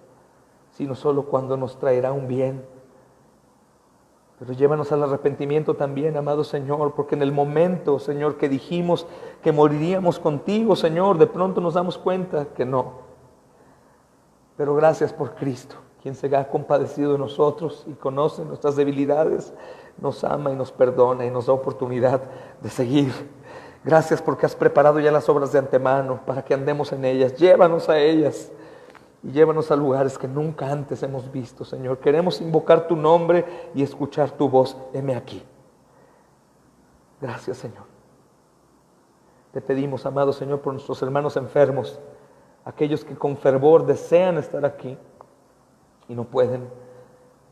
sino solo cuando nos traerá un bien. Pero llévanos al arrepentimiento también, amado Señor, porque en el momento, Señor, que dijimos que moriríamos contigo, Señor, de pronto nos damos cuenta que no. Pero gracias por Cristo, quien se ha compadecido de nosotros y conoce nuestras debilidades, nos ama y nos perdona y nos da oportunidad de seguir. Gracias porque has preparado ya las obras de antemano para que andemos en ellas. Llévanos a ellas. Y llévanos a lugares que nunca antes hemos visto, Señor. Queremos invocar tu nombre y escuchar tu voz. Heme aquí. Gracias, Señor. Te pedimos, amado Señor, por nuestros hermanos enfermos, aquellos que con fervor desean estar aquí y no pueden.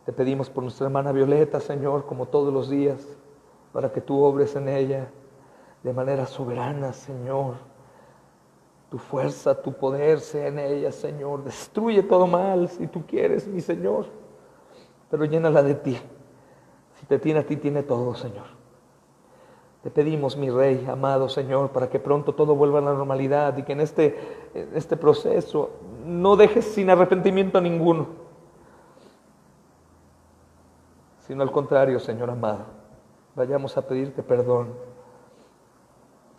Te pedimos por nuestra hermana Violeta, Señor, como todos los días, para que tú obres en ella de manera soberana, Señor. Tu fuerza, tu poder sea en ella, Señor. Destruye todo mal si tú quieres, mi Señor. Pero llénala de ti. Si te tiene a ti, tiene todo, Señor. Te pedimos, mi Rey, amado Señor, para que pronto todo vuelva a la normalidad y que en este proceso no dejes sin arrepentimiento a ninguno. Sino al contrario, Señor amado. vayamos a pedirte perdón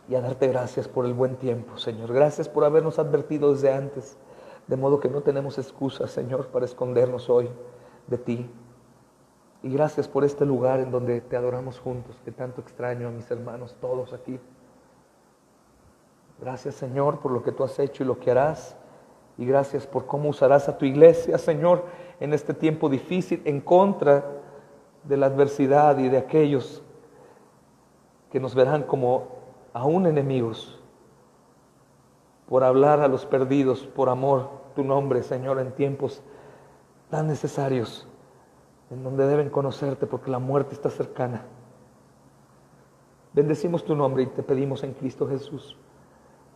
y a darte gracias por el buen tiempo, Señor. Gracias por habernos advertido desde antes, de modo que no tenemos excusa, Señor, para escondernos hoy de ti. Y gracias por este lugar en donde te adoramos juntos, que tanto extraño a mis hermanos todos aquí. Gracias, Señor, por lo que tú has hecho y lo que harás. Y gracias por cómo usarás a tu iglesia, Señor, en este tiempo difícil, en contra de la adversidad y de aquellos que nos verán como aún enemigos, por hablar a los perdidos, por amor tu nombre, Señor, en tiempos tan necesarios, en donde deben conocerte porque la muerte está cercana. Bendecimos tu nombre y te pedimos en Cristo Jesús,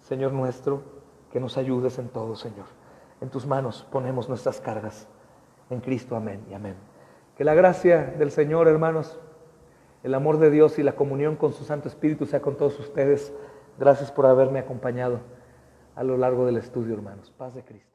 Señor nuestro, que nos ayudes en todo, Señor. En tus manos ponemos nuestras cargas. En Cristo, amén y amén. Que la gracia del Señor, hermanos, el amor de Dios y la comunión con su Santo Espíritu sea con todos ustedes. Gracias por haberme acompañado a lo largo del estudio, hermanos. Paz de Cristo.